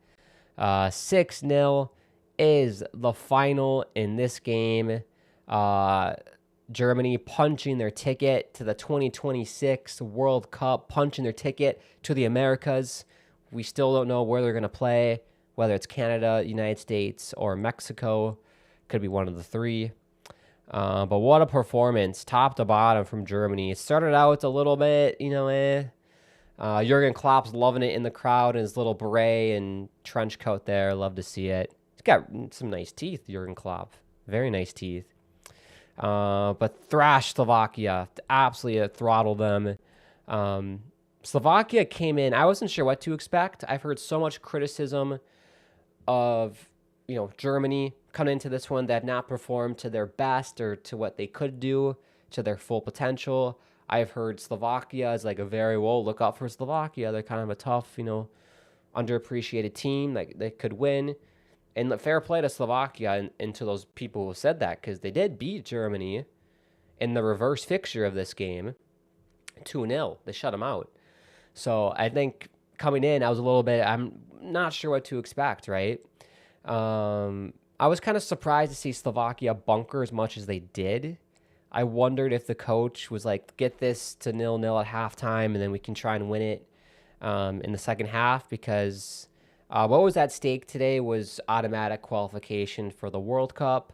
Speaker 1: 6-0 is the final in this game. Germany punching their ticket to the 2026 World Cup, punching their ticket to the Americas. We still don't know where they're going to play, whether it's Canada, United States, or Mexico. Could be one of the 3. But what a performance, top to bottom from Germany. It started out a little bit, Jurgen Klopp's loving it in the crowd in his little beret and trench coat there. Love to see it. He's got some nice teeth, Jurgen Klopp. Very nice teeth. But thrashed Slovakia. Absolutely throttled them. Slovakia came in. I wasn't sure what to expect. I've heard so much criticism of, Germany coming into this one that have not performed to their best or to what they could do, to their full potential. I've heard Slovakia is like look out for Slovakia. They're kind of a tough, underappreciated team that they could win. And fair play to Slovakia and to those people who said that, because they did beat Germany in the reverse fixture of this game. 2-0. They shut them out. So I think coming in, I'm not sure what to expect, right? I was kind of surprised to see Slovakia bunker as much as they did. I wondered if the coach was like, get this to 0-0 at halftime, and then we can try and win it in the second half, because what was at stake today was automatic qualification for the World Cup.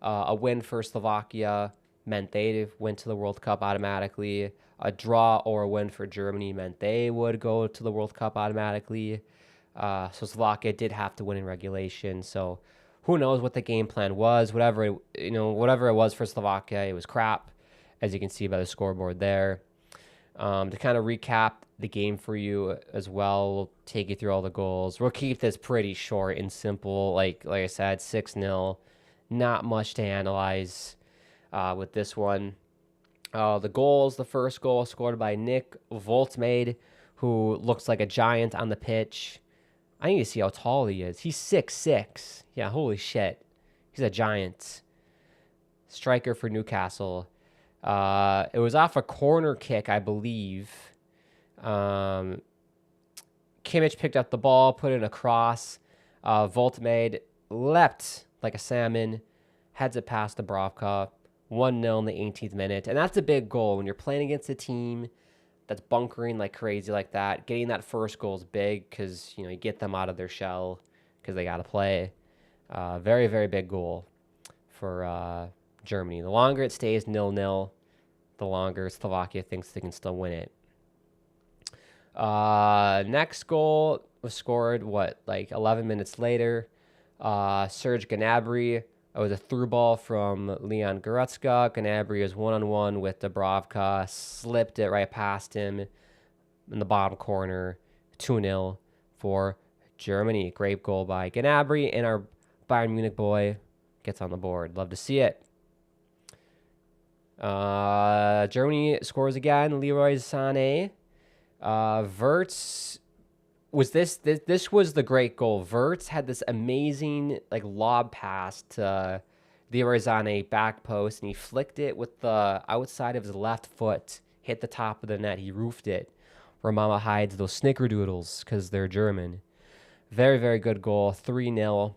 Speaker 1: A win for Slovakia meant they went to the World Cup automatically. A draw or a win for Germany meant they would go to the World Cup automatically. So Slovakia did have to win in regulation. So who knows what the game plan was? Whatever it was for Slovakia, it was crap, as you can see by the scoreboard there. To kind of recap the game for you as well, we'll take you through all the goals. We'll keep this pretty short and simple. Like I said, 6-0. Not much to analyze with this one. The goals, the first goal scored by Nick Voltmade, who looks like a giant on the pitch. I need to see how tall he is. He's 6'6". Yeah, holy shit. He's a giant. Striker for Newcastle. It was off a corner kick, I believe. Kimmich picked up the ball, put it across. Voltmade leapt like a salmon, heads it past Dubravka. 1-0 in the 18th minute. And that's a big goal. When you're playing against a team that's bunkering like crazy like that, getting that first goal is big, because you get them out of their shell because they got to play. Very, very big goal for Germany. The longer it stays 0-0, the longer Slovakia thinks they can still win it. Next goal was scored, 11 minutes later. Serge Gnabry. It was a through ball from Leon Goretzka. Gnabry is one-on-one with Dubravka. Slipped it right past him in the bottom corner. 2-0 for Germany. Great goal by Gnabry, and our Bayern Munich boy gets on the board. Love to see it. Germany scores again. Leroy Sané. Wirtz was this was the great goal. Wirtz had this amazing lob pass to Leroy Sané back post, and he flicked it with the outside of his left foot, hit the top of the net. He roofed it where Mama hides those snickerdoodles, because they're German. Very, very good goal. 3-0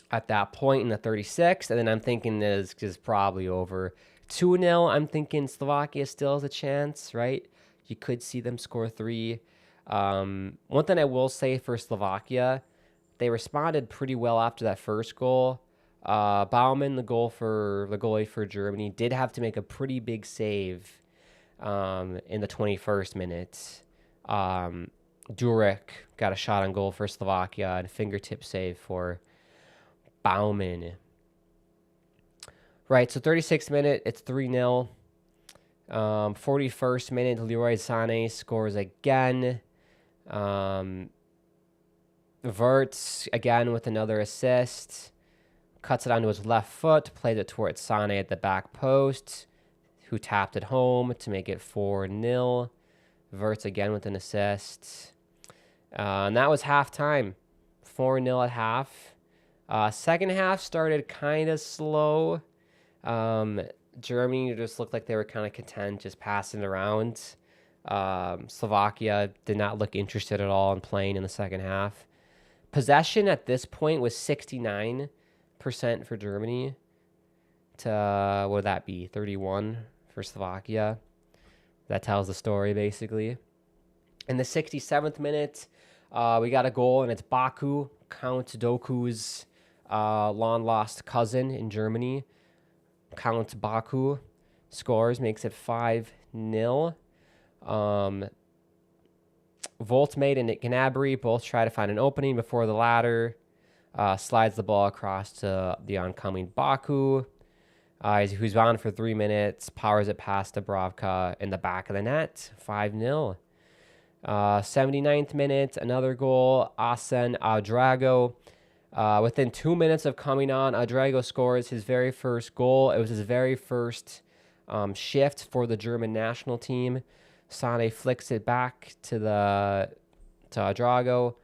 Speaker 1: at that point in the 36th, and then I'm thinking this is probably over. 2-0, I'm thinking Slovakia still has a chance, right? You could see them score 3. One thing I will say for Slovakia, they responded pretty well after that first goal. Baumann, the goalie for Germany, did have to make a pretty big save in the 21st minute. Durek got a shot on goal for Slovakia and a fingertip save for Baumann. Right, so 36th minute, it's 3-0. 41st minute, Leroy Sané scores again. Wirtz again with another assist. Cuts it onto his left foot, plays it towards Sané at the back post, who tapped it home to make it 4-0. Wirtz again with an assist. And that was halftime. 4-0 at half. Second half started kind of slow. Germany just looked like they were kind of content just passing it around. Slovakia did not look interested at all in playing in the second half. Possession at this point was 69% for Germany to, what would that be, 31 for Slovakia. That tells the story, basically. In the 67th minute, we got a goal, and it's Baku, Count Doku's long-lost cousin in Germany. Count Baku scores, makes it 5-0. Voltmade and Gnabry both try to find an opening before the latter slides the ball across to the oncoming Baku, who's on for 3 minutes, powers it past Dubravka in the back of the net, 5-0. 79th minute, another goal, Asen Ouedraogo. Within 2 minutes of coming on, Ouedraogo scores his very first goal. It was his very first shift for the German national team. Sané flicks it back to Ouedraogo,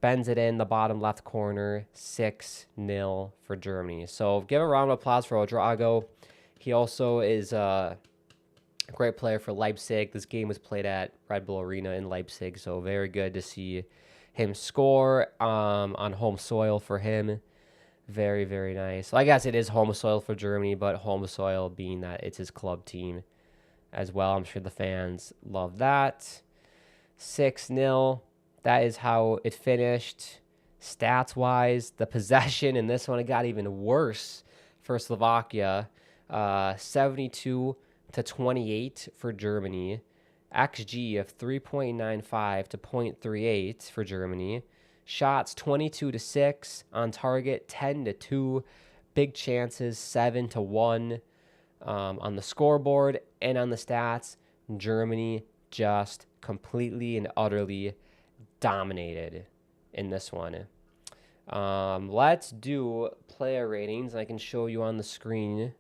Speaker 1: bends it in the bottom left corner, 6-0 for Germany. So give a round of applause for Ouedraogo. He also is a great player for Leipzig. This game was played at Red Bull Arena in Leipzig, so very good to see him score on home soil for him. Very, very nice. Well, I guess it is home soil for Germany, but home soil being that it's his club team as well. I'm sure the fans love that. 6-0. That is how it finished. Stats wise, the possession in this one, it got even worse for Slovakia. 72 to 28 for Germany. XG of 3.95 to 0.38 for Germany. Shots 22 to 6 on target, 10 to 2. Big chances 7 to 1 on the scoreboard and on the stats. Germany just completely and utterly dominated in this one. Let's do player ratings. I can show you on the screen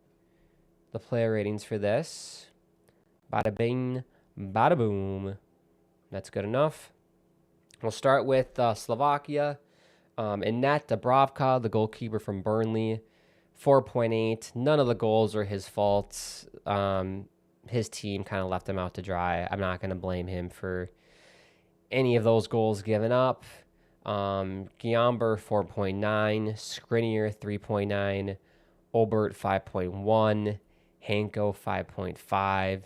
Speaker 1: the player ratings for this. Bada bing, bada boom. That's good enough. We'll start with Slovakia. In net, Dubravka, the goalkeeper from Burnley, 4.8. None of the goals are his fault. His team kind of left him out to dry. I'm not going to blame him for any of those goals given up. Guiamber, 4.9. Skriniar, 3.9. Obert, 5.1. Hanko, 5.5.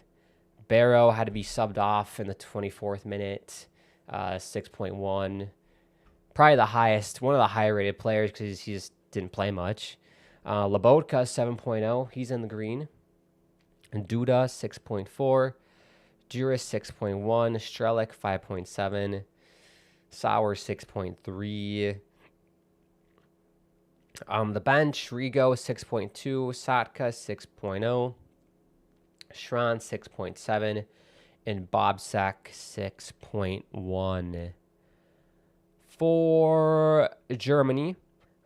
Speaker 1: Barrow had to be subbed off in the 24th minute, 6.1. Probably the highest, one of the higher rated players because he just didn't play much. Lobotka, 7.0. He's in the green. And Duda, 6.4. Juris, 6.1. Strelic, 5.7. Sauer, 6.3. The bench, Rigo, 6.2. Satka, 6.0. Schran, 6.7. And Bobsek, 6.1. For Germany,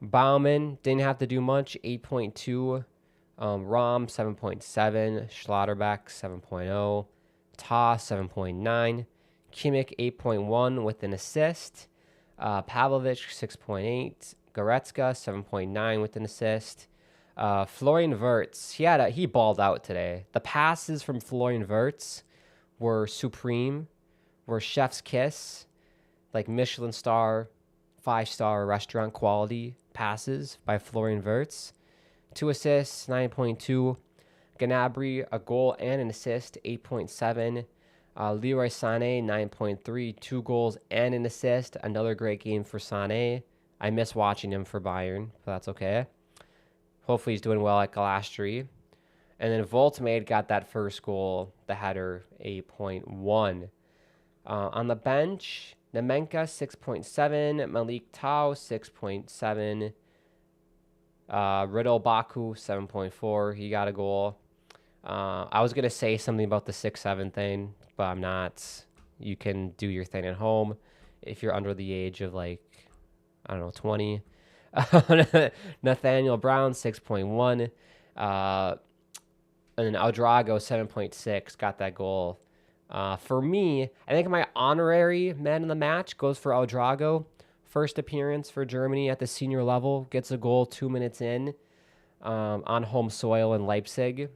Speaker 1: Baumann didn't have to do much, 8.2. Rom, 7.7. Schlotterbeck, 7.0. Ta, 7.9. Kimmich, 8.1 with an assist. Pavlovic, 6.8. Goretzka, 7.9 with an assist. Florian Wirtz, he balled out today. The passes from Florian Wirtz were supreme, were chef's kiss, like Michelin star, 5-star restaurant quality passes by Florian Wirtz. 2 assists, 9.2. Gnabry, a goal and an assist, 8.7. Leroy Sané, 9.3. 2 goals and an assist. Another great game for Sané. I miss watching him for Bayern, but that's okay. Hopefully he's doing well at Galatasaray. And then Voltmade got that first goal, the header, 8.1. On the bench, Nemenka, 6.7. Malik Tau, 6.7. Riddle Baku, 7.4. He got a goal. I was going to say something about the 6-7 thing, but I'm not. You can do your thing at home if you're under the age of, 20. Nathaniel Brown, 6.1. And then Oudrago, 7.6, got that goal. For me, I think my honorary man of the match goes for Oudrago. First appearance for Germany at the senior level, gets a goal 2 minutes in on home soil in Leipzig.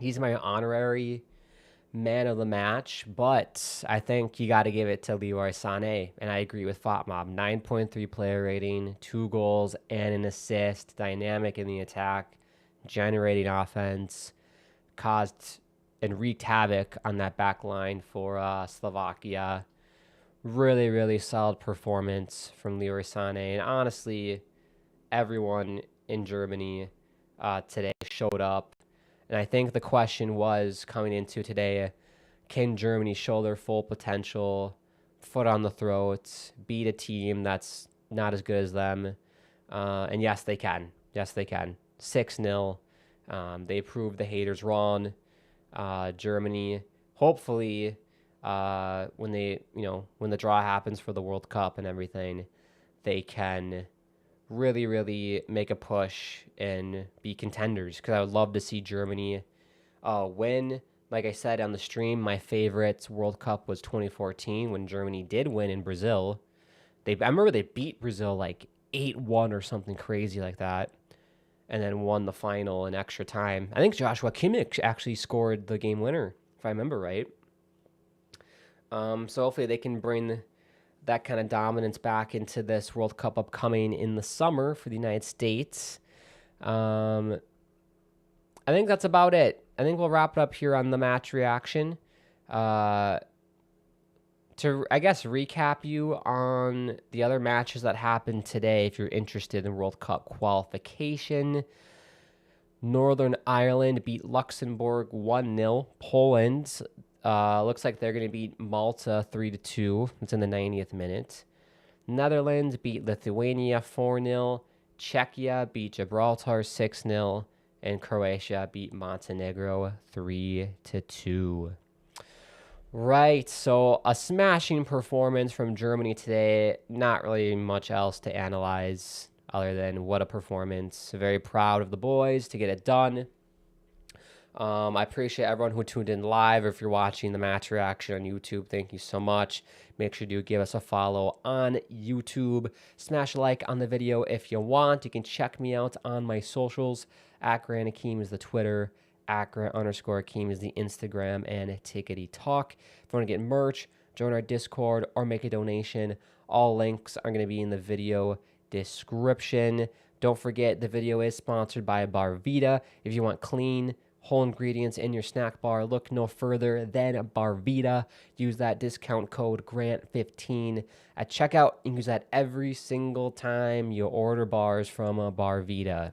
Speaker 1: He's my honorary man of the match, but I think you got to give it to Leroy Sané, and I agree with FotMob. 9.3 player rating, 2 goals and an assist, dynamic in the attack, generating offense, caused and wreaked havoc on that back line for Slovakia. Really, really solid performance from Leroy Sané, and honestly, everyone in Germany today showed up. And I think the question was coming into today, can Germany show their full potential, foot on the throat, beat a team that's not as good as them? And yes, they can. Yes, they can. 6-0. They proved the haters wrong. Germany, hopefully, when the draw happens for the World Cup and everything, they can really, really make a push and be contenders, because I would love to see Germany win. Like I said on the stream, my favorite World Cup was 2014 when Germany did win in Brazil. I remember they beat Brazil 8-1 or something crazy like that, and then won the final in extra time. I think Joshua Kimmich actually scored the game winner, if I remember right. So hopefully they can bring that kind of dominance back into this World Cup upcoming in the summer for the United States. I think that's about it. I think we'll wrap it up here on the match reaction. To, I guess, recap you on the other matches that happened today, if you're interested in World Cup qualification. Northern Ireland beat Luxembourg 1-0. Poland looks like they're going to beat Malta 3-2. It's in the 90th minute. Netherlands beat Lithuania 4-0. Czechia beat Gibraltar 6-0. And Croatia beat Montenegro 3-2. Right, so a smashing performance from Germany today. Not really much else to analyze other than what a performance. Very proud of the boys to get it done. I appreciate everyone who tuned in live. If you're watching the match reaction on YouTube, thank you so much. Make sure to give us a follow on YouTube. Smash a like on the video if you want. You can check me out on my socials. @Hakim is the Twitter. @_Hakim is the Instagram, and Tickety Talk. If you want to get merch, join our Discord, or make a donation, all links are going to be in the video description. Don't forget, the video is sponsored by Barvita. If you want clean, whole ingredients in your snack bar, look no further than Barvita. Use that discount code GRANT15 at checkout. You can use that every single time you order bars from Barvita.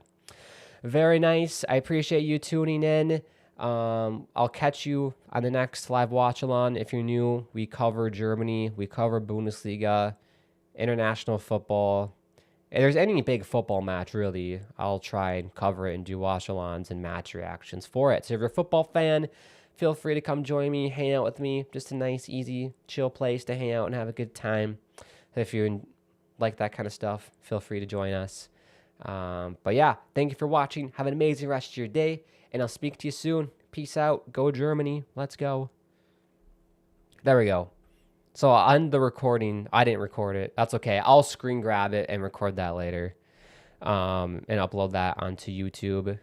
Speaker 1: Very nice. I appreciate you tuning in. I'll catch you on the next live watch-along. If you're new, we cover Germany. We cover Bundesliga, international football. If there's any big football match, really, I'll try and cover it and do watch-alongs and match reactions for it. So if you're a football fan, feel free to come join me, hang out with me. Just a nice, easy, chill place to hang out and have a good time. If you like that kind of stuff, feel free to join us. But yeah, thank you for watching. Have an amazing rest of your day, and I'll speak to you soon. Peace out. Go Germany. Let's go. There we go. So on the recording, I didn't record it. That's okay. I'll screen grab it and record that later, and upload that onto YouTube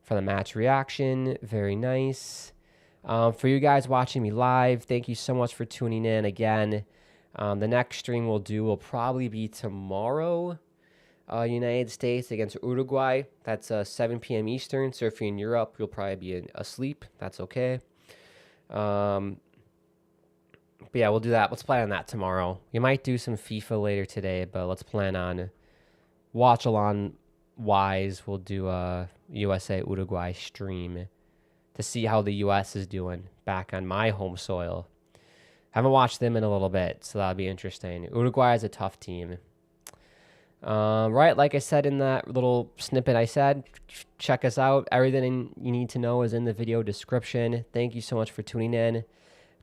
Speaker 1: for the match reaction. Very nice. For you guys watching me live, thank you so much for tuning in again. The next stream we'll do will probably be tomorrow. United States against Uruguay. That's 7 p.m. Eastern. So if you're in Europe, you'll probably be asleep. That's okay. But yeah, we'll do that. Let's plan on that tomorrow. We might do some FIFA later today, but let's plan on watch-along wise. We'll do a USA Uruguay stream to see how the U.S. is doing back on my home soil. Haven't watched them in a little bit, so that'll be interesting. Uruguay is a tough team. Right, like I said in that little snippet I said, check us out. Everything you need to know is in the video description. Thank you so much for tuning in.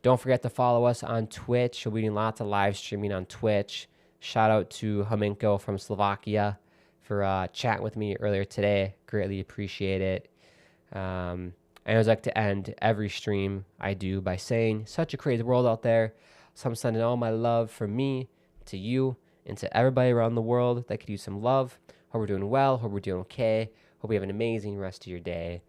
Speaker 1: Don't forget to follow us on Twitch. We'll be doing lots of live streaming on Twitch. Shout out to Hakim from Slovakia for chatting with me earlier today. Greatly appreciate it. And I always like to end every stream I do by saying, such a crazy world out there. So I'm sending all my love from me to you and to everybody around the world that could use some love. Hope we're doing well. Hope we're doing okay. Hope you have an amazing rest of your day.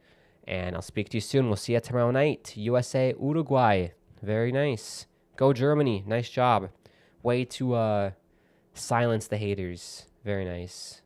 Speaker 1: And I'll speak to you soon. We'll see you tomorrow night. USA, Uruguay. Very nice. Go Germany. Nice job. Way to silence the haters. Very nice.